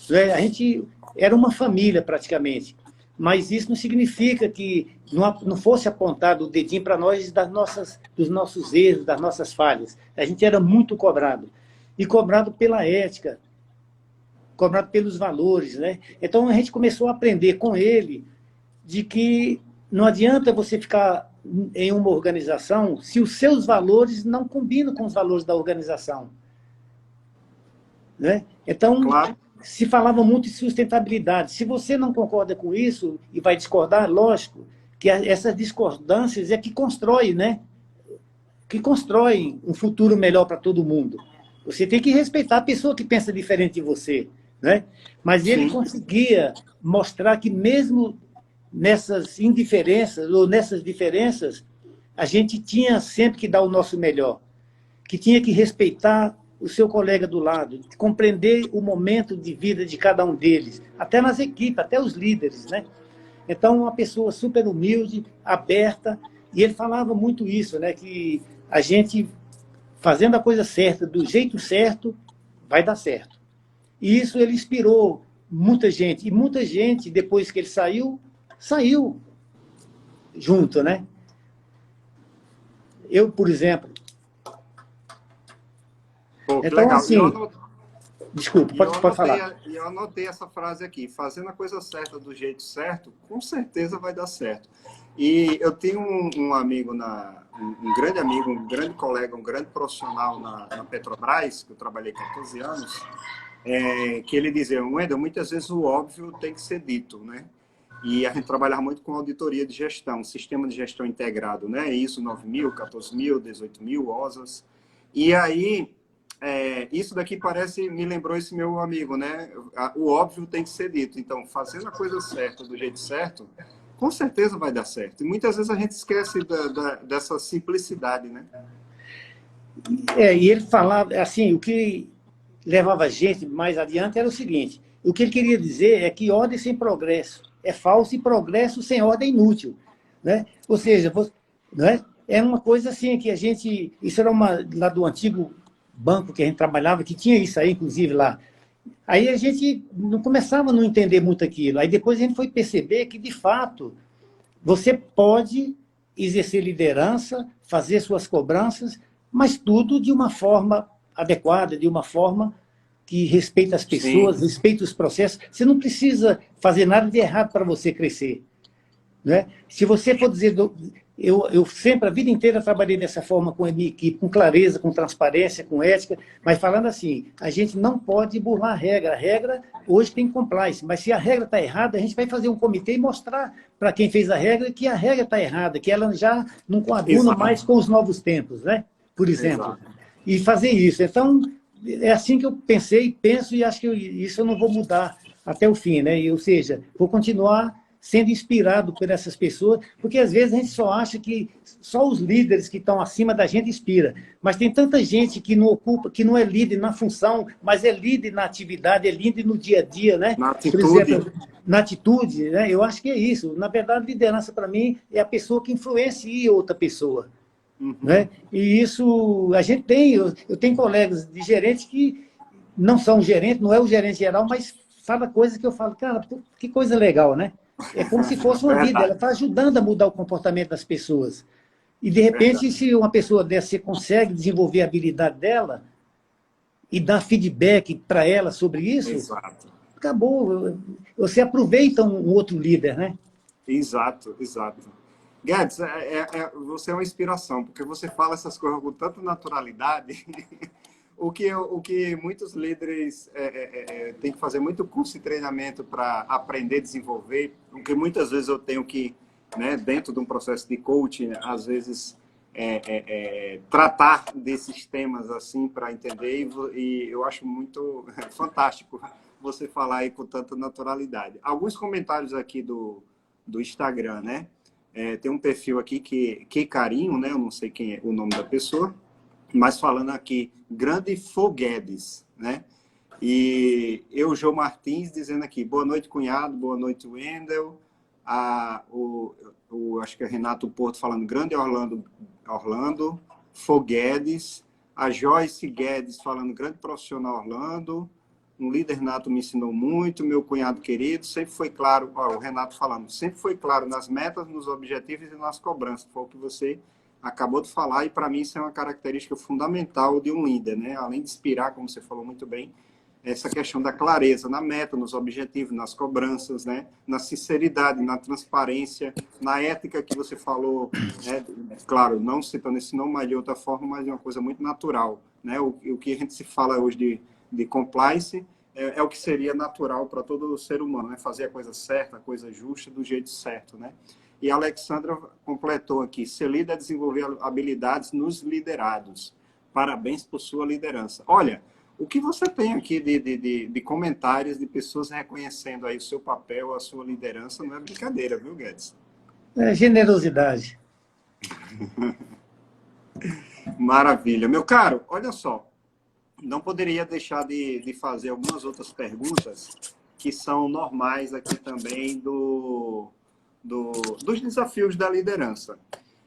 Speaker 2: A gente era uma família, praticamente. Mas isso não significa que não fosse apontado o dedinho para nós dos nossos erros, das nossas falhas. A gente era muito cobrado. E cobrado pela ética, cobrado pelos valores, né? Então, a gente começou a aprender com ele de que não adianta você ficar em uma organização se os seus valores não combinam com os valores da organização, né? Então, claro, se falava muito de sustentabilidade. Se você não concorda com isso e vai discordar, lógico que essas discordâncias é que constrói, né? Que constroem um futuro melhor para todo mundo. Você tem que respeitar a pessoa que pensa diferente de você, né? Mas ele conseguia mostrar que mesmo nessas indiferenças ou nessas diferenças, a gente tinha sempre que dar o nosso melhor, que tinha que respeitar o seu colega do lado, compreender o momento de vida de cada um deles, até nas equipes, até os líderes, né? Então, uma pessoa super humilde, aberta, e ele falava muito isso, né? Que a gente, fazendo a coisa certa, do jeito certo, vai dar certo. E isso ele inspirou muita gente, e muita gente, depois que ele saiu junto, né? Eu, por exemplo...
Speaker 1: Pô, então, legal. Assim,
Speaker 2: desculpa, pode falar.
Speaker 1: E eu anotei essa frase aqui, fazendo a coisa certa do jeito certo, com certeza vai dar certo. E eu tenho um amigo, um grande amigo, um grande colega, um grande profissional na Petrobras, que eu trabalhei 14 anos, que ele dizia, Wendel, muitas vezes o óbvio tem que ser dito, né? E a gente trabalhava muito com auditoria de gestão, sistema de gestão integrado, né? ISO 9000, 14000, 18000, OSAS. E aí... isso daqui me lembrou esse meu amigo, né? O óbvio tem que ser dito. Então, fazendo a coisa certa, do jeito certo, com certeza vai dar certo. E muitas vezes a gente esquece dessa simplicidade, né?
Speaker 2: E ele falava, assim, o que levava a gente mais adiante era o seguinte, o que ele queria dizer é que ordem sem progresso é falso e progresso sem ordem é inútil, né? Ou seja, né? É uma coisa assim que a gente... Isso era lá do antigo... banco que a gente trabalhava, que tinha isso aí, inclusive, lá. Aí a gente não começava a não entender muito aquilo. Aí depois a gente foi perceber que, de fato, você pode exercer liderança, fazer suas cobranças, mas tudo de uma forma adequada, de uma forma que respeita as pessoas, respeita os processos. Você não precisa fazer nada de errado para você crescer, né? Se você for dizer... Eu sempre, a vida inteira, trabalhei dessa forma com a minha equipe, com clareza, com transparência, com ética, mas falando assim, a gente não pode burlar a regra. A regra, hoje, tem compliance, mas se a regra está errada, a gente vai fazer um comitê e mostrar para quem fez a regra que a regra está errada, que ela já não coaduna mais com os novos tempos, né? Por exemplo. Exato. E fazer isso. Então, é assim que eu pensei, penso, e acho que isso eu não vou mudar até o fim, né? Ou seja, vou continuar sendo inspirado por essas pessoas, porque às vezes a gente só acha que só os líderes que estão acima da gente inspira, mas tem tanta gente que não ocupa, que não é líder na função, mas é líder na atividade, é líder no dia a dia, né?
Speaker 1: Na
Speaker 2: Por
Speaker 1: atitude.
Speaker 2: exemplo, na atitude, né? Eu acho que é isso. Na verdade, liderança para mim é a pessoa que influencia outra pessoa. Né? E isso a gente tem, eu tenho colegas de gerentes que não são gerentes, não é o gerente geral, mas fala coisas que eu falo, cara, que coisa legal, né? É como se fosse uma vida, ela está ajudando a mudar o comportamento das pessoas. E, de repente, se uma pessoa dessa você consegue desenvolver a habilidade dela e dar feedback para ela sobre isso,
Speaker 1: Exato.
Speaker 2: acabou. Você aproveita um outro líder, né?
Speaker 1: Exato, exato. Guedes, você é uma inspiração, porque você fala essas coisas com tanta naturalidade. O que muitos líderes têm que fazer muito curso e treinamento para aprender, desenvolver, o que muitas vezes eu tenho que, né, dentro de um processo de coaching, às vezes tratar desses temas assim para entender, e eu acho muito fantástico você falar aí com tanta naturalidade. Alguns comentários aqui do Instagram, né? Tem um perfil aqui que carinho, né? Eu não sei quem é o nome da pessoa, mas falando aqui, grande Foguedes, né? E João Martins dizendo aqui, boa noite, cunhado, boa noite, Wendel. Acho que é Renato Porto falando, grande Orlando, Foguedes. A Joyce Guedes falando, grande profissional Orlando. Um líder nato me ensinou muito, meu cunhado querido, sempre foi claro, o Renato falando, sempre foi claro nas metas, nos objetivos e nas cobranças, foi o que você acabou de falar, e para mim isso é uma característica fundamental de um líder, né? Além de inspirar, como você falou muito bem, essa questão da clareza na meta, nos objetivos, nas cobranças, né? Na sinceridade, na transparência, na ética que você falou, né? Claro, não citando esse nome, mas de outra forma, mas é uma coisa muito natural, né? O que a gente se fala hoje de compliance é o que seria natural para todo ser humano, né? Fazer a coisa certa, a coisa justa, do jeito certo, né? E a Alexandra completou aqui, ser líder é desenvolver habilidades nos liderados. Parabéns por sua liderança. Olha, o que você tem aqui de comentários de pessoas reconhecendo aí o seu papel, a sua liderança, não é brincadeira, viu, Guedes?
Speaker 2: É generosidade.
Speaker 1: Maravilha. Meu caro, olha só, não poderia deixar de fazer algumas outras perguntas que são normais aqui também dos desafios da liderança.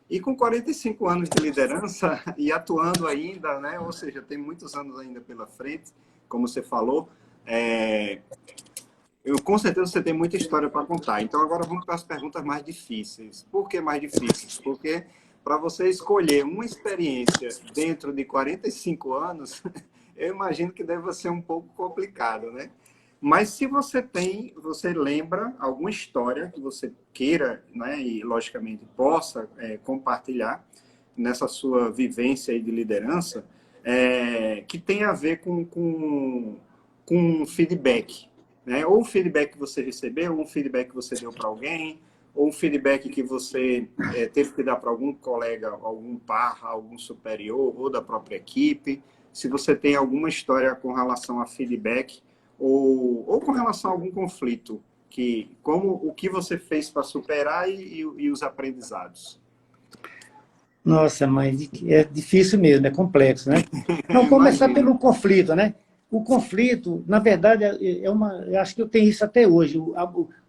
Speaker 1: E com 45 anos de liderança e atuando ainda, né? Ou seja, tem muitos anos ainda pela frente, como você falou, com certeza você tem muita história para contar. Então agora vamos para as perguntas mais difíceis. Por que mais difíceis? Porque para você escolher uma experiência dentro de 45 anos, eu imagino que deve ser um pouco complicado, né? Mas se você lembra alguma história que você queira, né, e logicamente possa compartilhar nessa sua vivência aí de liderança, que tem a ver com feedback, né? Ou o feedback que você recebeu, ou um feedback que você deu para alguém, ou um feedback que você teve que dar para algum colega, algum par, algum superior, ou da própria equipe. Se você tem alguma história com relação a feedback, ou com relação a algum conflito, o que você fez para superar e os aprendizados.
Speaker 2: Nossa, mas é difícil mesmo, é complexo, né? Vamos começar pelo conflito, né? O conflito, na verdade, eu acho que eu tenho isso até hoje.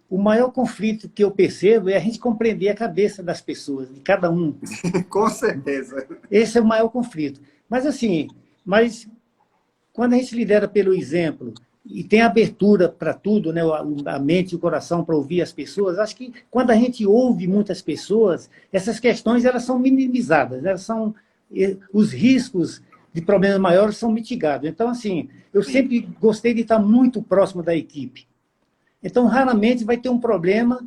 Speaker 2: O maior conflito que eu percebo é a gente compreender a cabeça das pessoas, de cada um.
Speaker 1: Com certeza.
Speaker 2: Esse é o maior conflito. Mas assim, quando a gente lidera pelo exemplo e tem abertura para tudo, né? A mente e o coração para ouvir as pessoas, acho que quando a gente ouve muitas pessoas, essas questões elas são minimizadas, os riscos de problemas maiores são mitigados. Então, assim, eu sempre gostei de estar muito próximo da equipe. Então, raramente vai ter um problema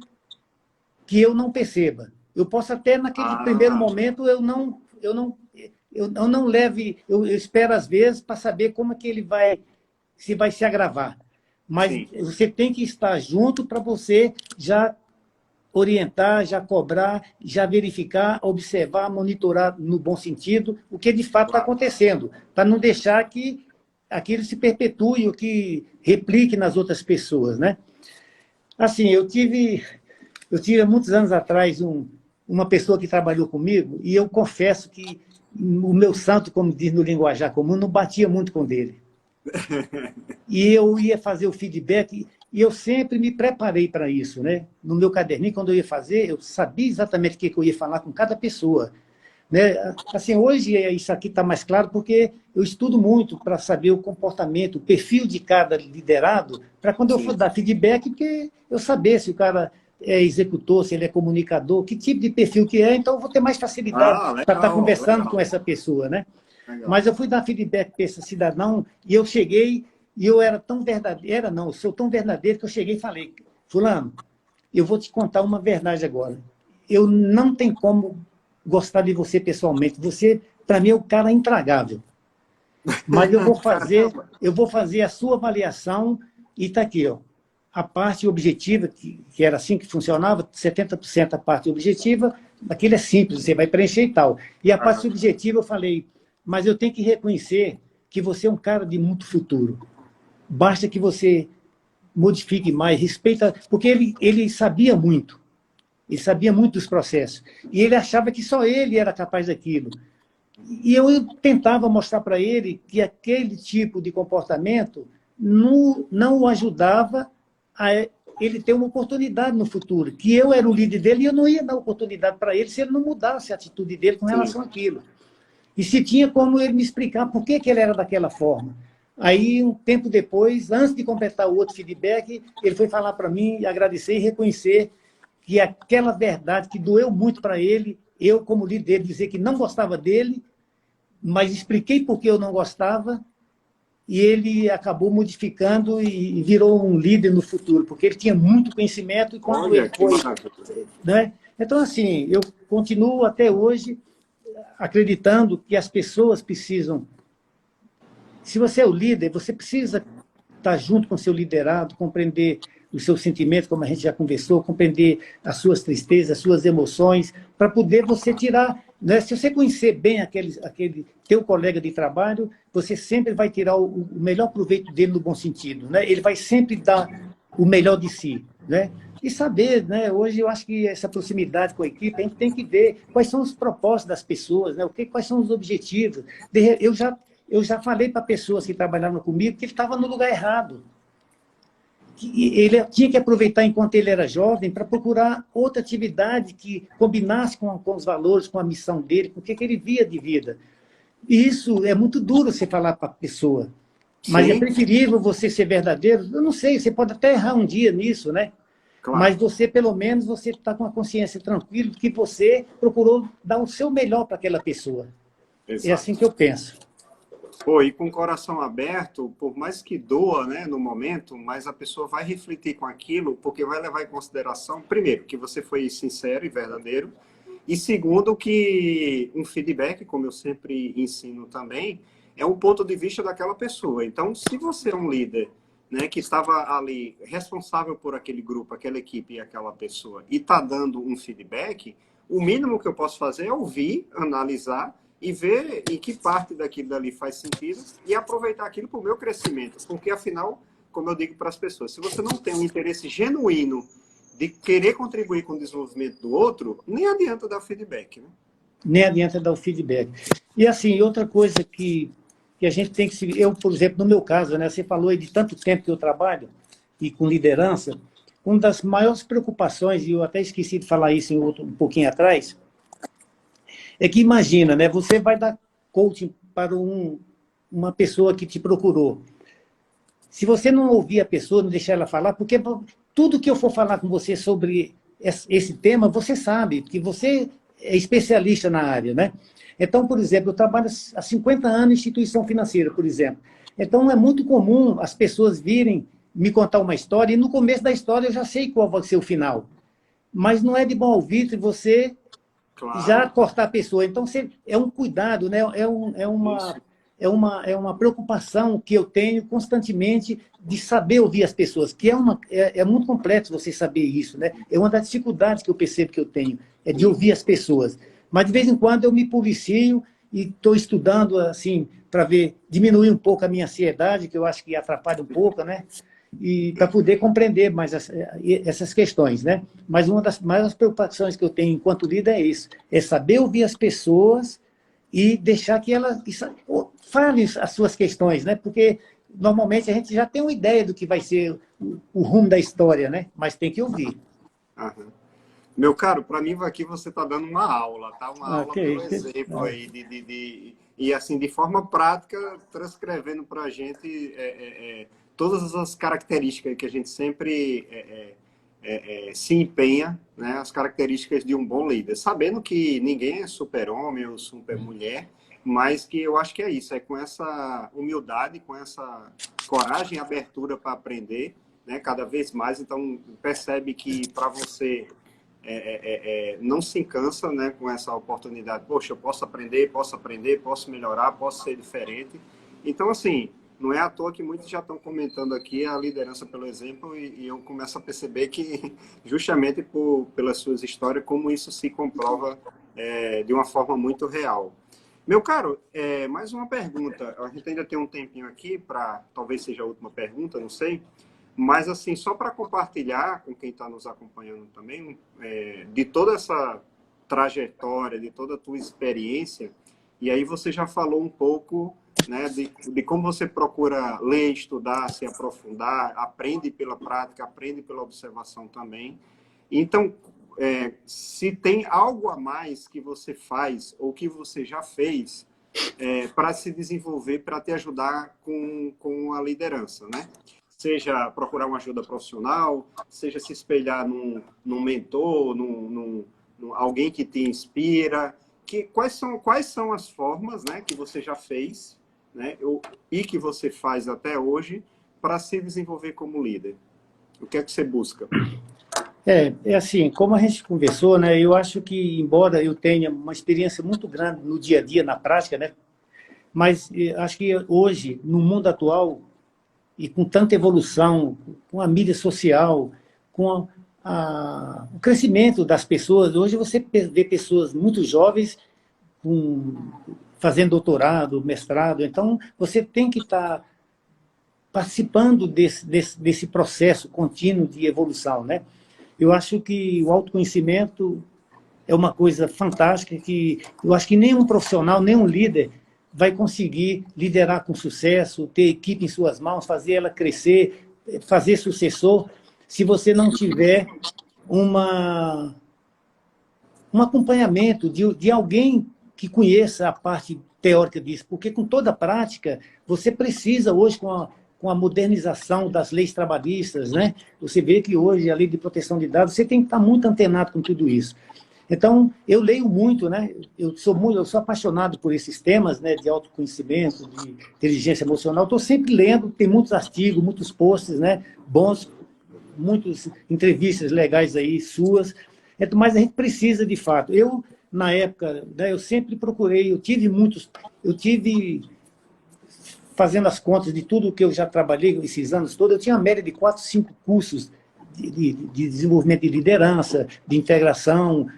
Speaker 2: que eu não perceba. Eu posso até, naquele primeiro momento, eu não leve, eu espero às vezes para saber como é que ele vai se agravar. Mas você tem que estar junto para você já orientar, já cobrar, já verificar, observar, monitorar no bom sentido o que de fato está acontecendo, para não deixar que aquilo se perpetue, o que replique nas outras pessoas, né? Assim, eu tive Eu tive, há muitos anos atrás, uma pessoa que trabalhou comigo, e eu confesso que o meu santo, como diz no linguajar comum, não batia muito com o dele. E eu ia fazer o feedback, e eu sempre me preparei para isso, né? No meu caderninho, quando eu ia fazer, eu sabia exatamente o que eu ia falar com cada pessoa. Né? Assim, hoje isso aqui está mais claro porque eu estudo muito para saber o comportamento, o perfil de cada liderado, para quando eu for dar feedback, porque eu saber se o cara é executor, se ele é comunicador, que tipo de perfil que é, então eu vou ter mais facilidade para estar conversando com essa pessoa. Né? Mas eu fui dar feedback para esse cidadão e eu cheguei, e eu era tão verdadeiro, não, eu sou tão verdadeiro que eu cheguei e falei, fulano, eu vou te contar uma verdade agora. Eu não tenho como gostar de você pessoalmente. Você, para mim, é o cara intragável. Mas eu vou fazer a sua avaliação e está aqui, ó. A parte objetiva, que era assim que funcionava, 70% a parte objetiva, aquilo é simples, você vai preencher e tal. E a parte subjetiva eu falei, mas eu tenho que reconhecer que você é um cara de muito futuro. Basta que você modifique mais, respeita, porque ele sabia muito. Ele sabia muito dos processos. E ele achava que só ele era capaz daquilo. E eu tentava mostrar para ele que aquele tipo de comportamento não o ajudava a ele ter uma oportunidade no futuro. Que eu era o líder dele e eu não ia dar oportunidade para ele se ele não mudasse a atitude dele com relação àquilo. E se tinha como ele me explicar por que ele era daquela forma. Aí, um tempo depois, antes de completar o outro feedback, ele foi falar para mim, agradecer e reconhecer que aquela verdade que doeu muito para ele, eu, como líder dele, dizer que não gostava dele, mas expliquei por que eu não gostava, e ele acabou modificando e virou um líder no futuro, porque ele tinha muito conhecimento e quando ele foi... Né? Então, assim, eu continuo até hoje acreditando que as pessoas precisam... Se você é o líder, você precisa estar junto com o seu liderado, compreender os seus sentimentos, como a gente já conversou, compreender as suas tristezas, as suas emoções, para poder você tirar... Né? Se você conhecer bem aquele teu colega de trabalho, você sempre vai tirar o melhor proveito dele no bom sentido. Né? Ele vai sempre dar o melhor de si. Né? E saber, né? Hoje eu acho que essa proximidade com a equipe, a gente tem que ver quais são os propósitos das pessoas, né? Quais são os objetivos. Eu já falei para pessoas que trabalhavam comigo que ele estava no lugar errado. Ele tinha que aproveitar enquanto ele era jovem para procurar outra atividade que combinasse com os valores, com a missão dele, com o que ele via de vida. E isso é muito duro você falar para a pessoa. Mas é preferível você ser verdadeiro. Eu não sei, você pode até errar um dia nisso, né? Claro. Mas você, pelo menos, você está com a consciência tranquila que você procurou dar o seu melhor para aquela pessoa. Exato. É assim que eu penso.
Speaker 1: Pô, e com o coração aberto, por mais que doa, né, no momento, mas a pessoa vai refletir com aquilo, porque vai levar em consideração, primeiro, que você foi sincero e verdadeiro, e segundo, que um feedback, como eu sempre ensino também, é um ponto de vista daquela pessoa. Então, se você é um líder, né, que estava ali responsável por aquele grupo, aquela equipe e aquela pessoa, e está dando um feedback, o mínimo que eu posso fazer é ouvir, analisar, e ver em que parte daquilo dali faz sentido e aproveitar aquilo para o meu crescimento. Porque, afinal, como eu digo para as pessoas, se você não tem um interesse genuíno de querer contribuir com o desenvolvimento do outro, nem adianta dar feedback. Né?
Speaker 2: Nem adianta dar o feedback. E, assim, outra coisa que a gente tem que se... Eu, por exemplo, no meu caso, né, você falou aí de tanto tempo que eu trabalho e com liderança, uma das maiores preocupações, e eu até esqueci de falar isso um pouquinho atrás, é que imagina, né? Você vai dar coaching para uma pessoa que te procurou. Se você não ouvir a pessoa, não deixar ela falar, porque tudo que eu for falar com você sobre esse tema, você sabe, que você é especialista na área, né? Então, por exemplo, eu trabalho há 50 anos em instituição financeira, por exemplo. Então, é muito comum as pessoas virem me contar uma história, e no começo da história eu já sei qual vai ser o final. Mas não é de bom ouvir você... Claro. Já cortar a pessoa. Então, é um cuidado, né? É uma preocupação que eu tenho constantemente de saber ouvir as pessoas, que é muito complexo você saber isso, né? É uma das dificuldades que eu percebo que eu tenho, é de ouvir as pessoas. Mas, de vez em quando, eu me policio e estou estudando, assim, para diminuir um pouco a minha ansiedade, que eu acho que atrapalha um pouco, né? e para poder compreender mais essas questões, né? Mas uma das maiores preocupações que eu tenho enquanto líder é isso, é saber ouvir as pessoas e deixar que elas falem as suas questões, né? Porque normalmente a gente já tem uma ideia do que vai ser o rumo da história, né? Mas tem que ouvir.
Speaker 1: Aham. Meu caro, para mim aqui você está dando uma aula, tá? Uma aula pelo exemplo aí, e assim, de forma prática, transcrevendo para a gente todas as características que a gente sempre se empenha, né? As características de um bom líder. Sabendo que ninguém é super-homem ou super-mulher, mas que eu acho que é isso, é com essa humildade, com essa coragem e abertura para aprender, né? Cada vez mais. Então, percebe que para você... não se cansa, né, com essa oportunidade. Poxa, eu posso aprender, posso melhorar, posso ser diferente. Então, assim, não é à toa que muitos já estão comentando aqui a liderança pelo exemplo e eu começo a perceber que, justamente pelas suas histórias, como isso se comprova de uma forma muito real. Meu caro, mais uma pergunta. A gente ainda tem um tempinho aqui para, talvez seja a última pergunta, não sei. Mas, assim, só para compartilhar com quem está nos acompanhando também, de toda essa trajetória, de toda a tua experiência, e aí você já falou um pouco, né, de como você procura ler, estudar, se aprofundar, aprende pela prática, aprende pela observação também. Então, se tem algo a mais que você faz ou que você já fez para se desenvolver, para te ajudar com a liderança, né? Seja procurar uma ajuda profissional, seja se espelhar num mentor, num alguém que te inspira. Quais são as formas, né, que você já fez, né, e que você faz até hoje para se desenvolver como líder? O que é que você busca?
Speaker 2: É assim, como a gente conversou, né, eu acho que, embora eu tenha uma experiência muito grande no dia a dia, na prática, né, mas acho que hoje, no mundo atual, e com tanta evolução, com a mídia social, com o crescimento das pessoas. Hoje você vê pessoas muito jovens fazendo doutorado, mestrado. Então, você tem que estar participando desse processo contínuo de evolução, né? Eu acho que o autoconhecimento é uma coisa fantástica que eu acho que nenhum profissional, nenhum líder vai conseguir liderar com sucesso, ter equipe em suas mãos, fazer ela crescer, fazer sucessor, se você não tiver um acompanhamento de alguém que conheça a parte teórica disso, porque com toda a prática, você precisa hoje, com a modernização das leis trabalhistas, né? Você vê que hoje a lei de proteção de dados, você tem que estar muito antenado com tudo isso. Então, eu leio muito, né? Eu sou apaixonado por esses temas, né? De autoconhecimento, de inteligência emocional. Estou sempre lendo, tem muitos artigos, muitos posts, né? Bons, muitas entrevistas legais aí, suas. Mas a gente precisa, de fato. Eu, na época, né, eu sempre procurei, eu tive, fazendo as contas de tudo que eu já trabalhei esses anos todos, eu tinha uma média de 4, 5 cursos de desenvolvimento de liderança, de integração,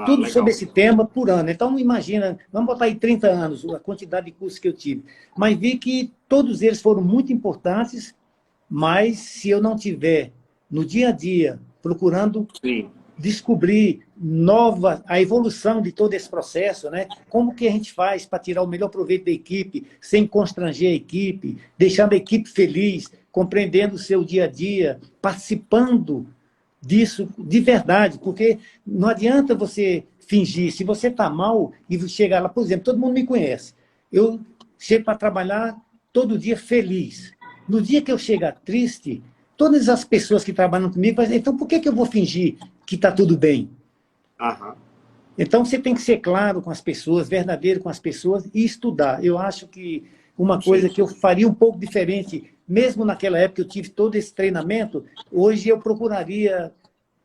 Speaker 2: tudo legal. Sobre esse tema por ano. Então, imagina, vamos botar aí 30 anos, a quantidade de cursos que eu tive. Mas vi que todos eles foram muito importantes, mas se eu não tiver no dia a dia procurando descobrir a evolução de todo esse processo, né? Como que a gente faz para tirar o melhor proveito da equipe, sem constranger a equipe, deixando a equipe feliz, compreendendo o seu dia a dia, participando disso de verdade, porque não adianta você fingir. Se você está mal e chegar lá, por exemplo, todo mundo me conhece. Eu chego para trabalhar todo dia feliz. No dia que eu chegar triste, todas as pessoas que trabalham comigo vão dizer, então por que eu vou fingir que está tudo bem?
Speaker 1: Aham.
Speaker 2: Então você tem que ser claro com as pessoas, verdadeiro com as pessoas e estudar. Eu acho que uma coisa que eu faria um pouco diferente, mesmo naquela época eu tive todo esse treinamento, hoje eu procuraria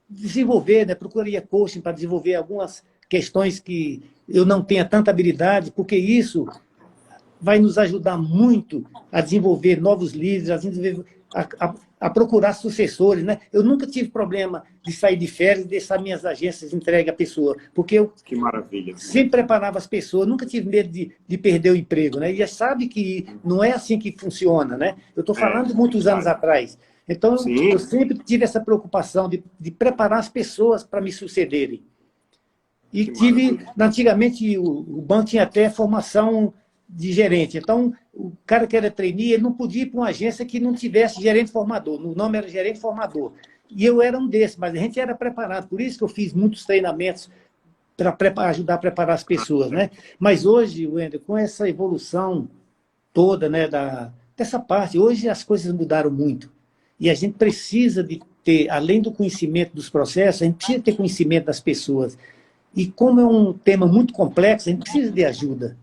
Speaker 2: desenvolver, né? Procuraria coaching para desenvolver algumas questões que eu não tenha tanta habilidade, porque isso vai nos ajudar muito a desenvolver novos líderes, a desenvolver a procurar sucessores, né? Eu nunca tive problema de sair de férias e deixar minhas agências entregue à pessoa, porque eu
Speaker 1: Que maravilha.
Speaker 2: sempre preparava as pessoas, nunca tive medo de perder o emprego, né? E já sabe que não é assim que funciona, né? Eu estou falando de muitos anos atrás. Então,
Speaker 1: Sim.
Speaker 2: eu sempre tive essa preocupação de preparar as pessoas para me sucederem. E antigamente, o banco tinha até formação de gerente. Então, o cara que era trainee, ele não podia ir para uma agência que não tivesse gerente formador. O nome era gerente formador. E eu era um desses, mas a gente era preparado. Por isso que eu fiz muitos treinamentos para ajudar a preparar as pessoas, né? Mas hoje, Wender, com essa evolução toda, né, dessa parte, hoje as coisas mudaram muito. E a gente precisa de ter, além do conhecimento dos processos, a gente precisa ter conhecimento das pessoas. E como é um tema muito complexo, a gente precisa de ajuda,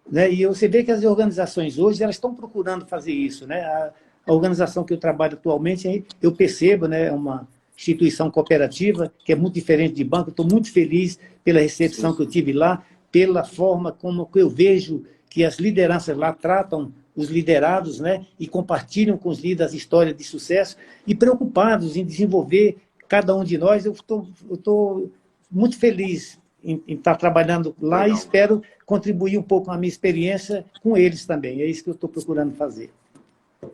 Speaker 2: né? E você vê que as organizações hoje elas estão procurando fazer isso, né? A organização que eu trabalho atualmente, eu percebo, né, é uma instituição cooperativa, que é muito diferente de banco. Estou muito feliz pela recepção que eu tive lá, pela forma como eu vejo que as lideranças lá tratam os liderados, né, e compartilham com os líderes histórias de sucesso e preocupados em desenvolver cada um de nós. Eu estou muito feliz em estar trabalhando lá. Legal. E espero contribuir um pouco com a minha experiência com eles também. É isso que eu estou procurando fazer.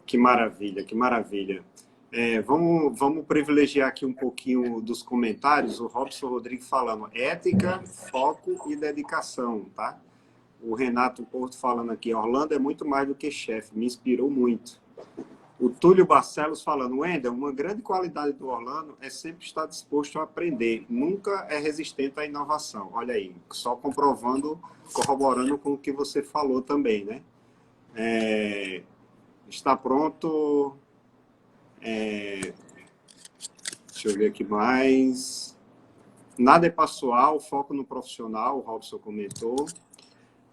Speaker 1: Que maravilha, que maravilha. Vamos privilegiar aqui um pouquinho dos comentários. O Robson Rodrigues falando ética, foco e dedicação, tá? O Renato Porto falando aqui, Orlando é muito mais do que chefe, me inspirou muito. O Túlio Barcelos falando, Wender, uma grande qualidade do Orlando é sempre estar disposto a aprender, nunca é resistente à inovação. Olha aí, só corroborando com o que você falou também, né? Está pronto. Deixa eu ver aqui mais. Nada é pessoal, foco no profissional, o Robson comentou.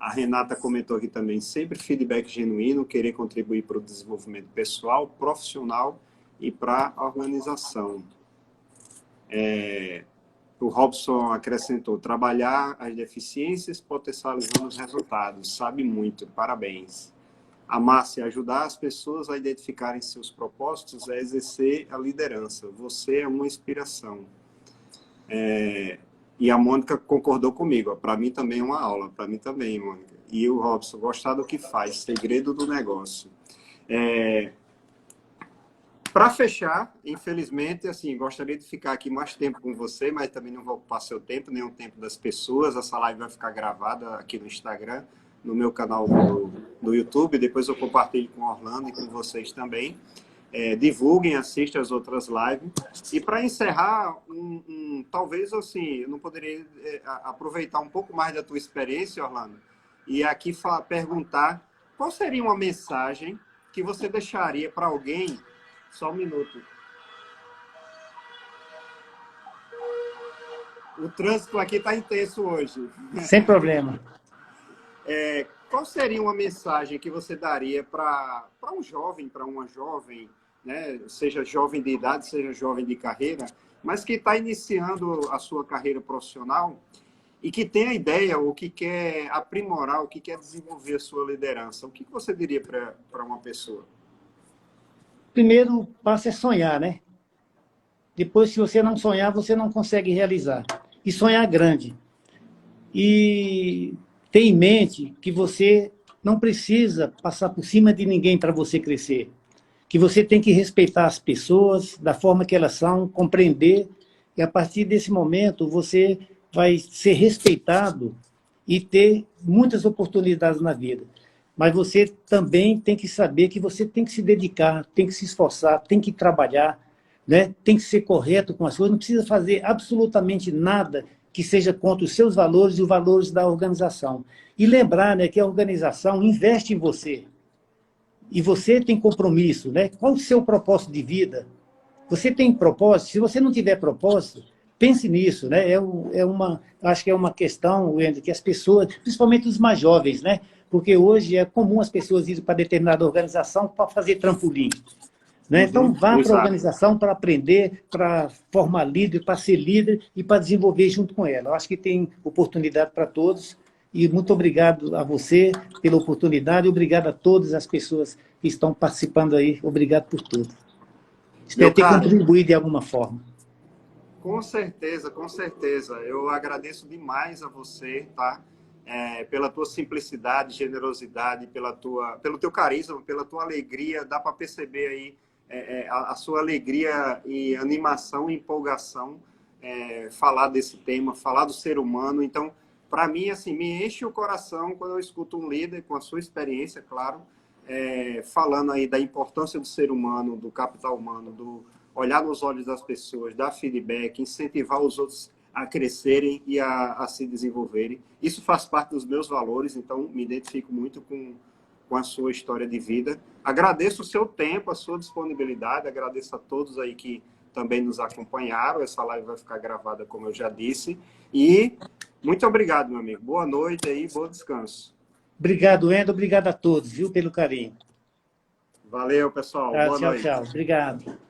Speaker 1: A Renata comentou aqui também, sempre feedback genuíno, querer contribuir para o desenvolvimento pessoal, profissional e para a organização. O Robson acrescentou, trabalhar as deficiências, potencializando os resultados. Sabe muito, parabéns. A Márcia, ajudar as pessoas a identificarem seus propósitos é exercer a liderança. Você é uma inspiração. E a Mônica concordou comigo. Para mim também é uma aula. Para mim também, Mônica. E o Robson, gostar do que faz. Segredo do negócio. Para fechar, infelizmente, assim, gostaria de ficar aqui mais tempo com você, mas também não vou ocupar seu tempo, nem o tempo das pessoas. Essa live vai ficar gravada aqui no Instagram, no meu canal do YouTube. Depois eu compartilho com o Orlando e com vocês também. Divulguem, assistam as outras lives. E para encerrar, talvez assim, eu não poderia aproveitar um pouco mais da tua experiência, Orlando, e aqui perguntar qual seria uma mensagem que você deixaria para alguém. Só um minuto. O trânsito aqui está intenso hoje.
Speaker 2: Sem problema.
Speaker 1: Qual seria uma mensagem que você daria para um jovem, para uma jovem, né? Seja jovem de idade, seja jovem de carreira, mas que está iniciando a sua carreira profissional e que tem a ideia, ou que quer aprimorar, ou que quer desenvolver a sua liderança? O que você diria para uma pessoa?
Speaker 2: Primeiro passo é sonhar, né? Depois, se você não sonhar, você não consegue realizar. E sonhar grande. E ter em mente que você não precisa passar por cima de ninguém para você crescer. Que você tem que respeitar as pessoas da forma que elas são, compreender, e a partir desse momento você vai ser respeitado e ter muitas oportunidades na vida. Mas você também tem que saber que você tem que se dedicar, tem que se esforçar, tem que trabalhar, né? Tem que ser correto com as coisas, não precisa fazer absolutamente nada que seja contra os seus valores e os valores da organização. E lembrar, né, que a organização investe em você. E você tem compromisso, né? Qual o seu propósito de vida? Você tem propósito? Se você não tiver propósito, pense nisso, né? Acho que é uma questão, Wender, que as pessoas, principalmente os mais jovens, né? Porque hoje é comum as pessoas irem para determinada organização para fazer trampolim. Né? Então, vá para a organização para aprender, para formar líder, para ser líder e para desenvolver junto com ela. Eu acho que tem oportunidade para todos E muito obrigado a você pela oportunidade, obrigado a todas as pessoas que estão participando aí, obrigado por tudo. Espero ter contribuído de alguma forma.
Speaker 1: Com certeza, com certeza. Eu agradeço demais a você, tá? Pela tua simplicidade, generosidade, pelo teu carisma, pela tua alegria. Dá para perceber aí a sua alegria e animação e empolgação falar desse tema, falar do ser humano. Então, para mim, assim, me enche o coração quando eu escuto um líder com a sua experiência, claro, falando aí da importância do ser humano, do capital humano, do olhar nos olhos das pessoas, dar feedback, incentivar os outros a crescerem e a se desenvolverem. Isso faz parte dos meus valores, então me identifico muito com a sua história de vida. Agradeço o seu tempo, a sua disponibilidade, agradeço a todos aí que também nos acompanharam. Essa live vai ficar gravada, como eu já disse. E muito obrigado, meu amigo. Boa noite aí, bom descanso.
Speaker 2: Obrigado, Wendel. Obrigado a todos, viu, pelo carinho.
Speaker 1: Valeu, pessoal. Boa
Speaker 2: Tchau,
Speaker 1: noite.
Speaker 2: tchau. Obrigado.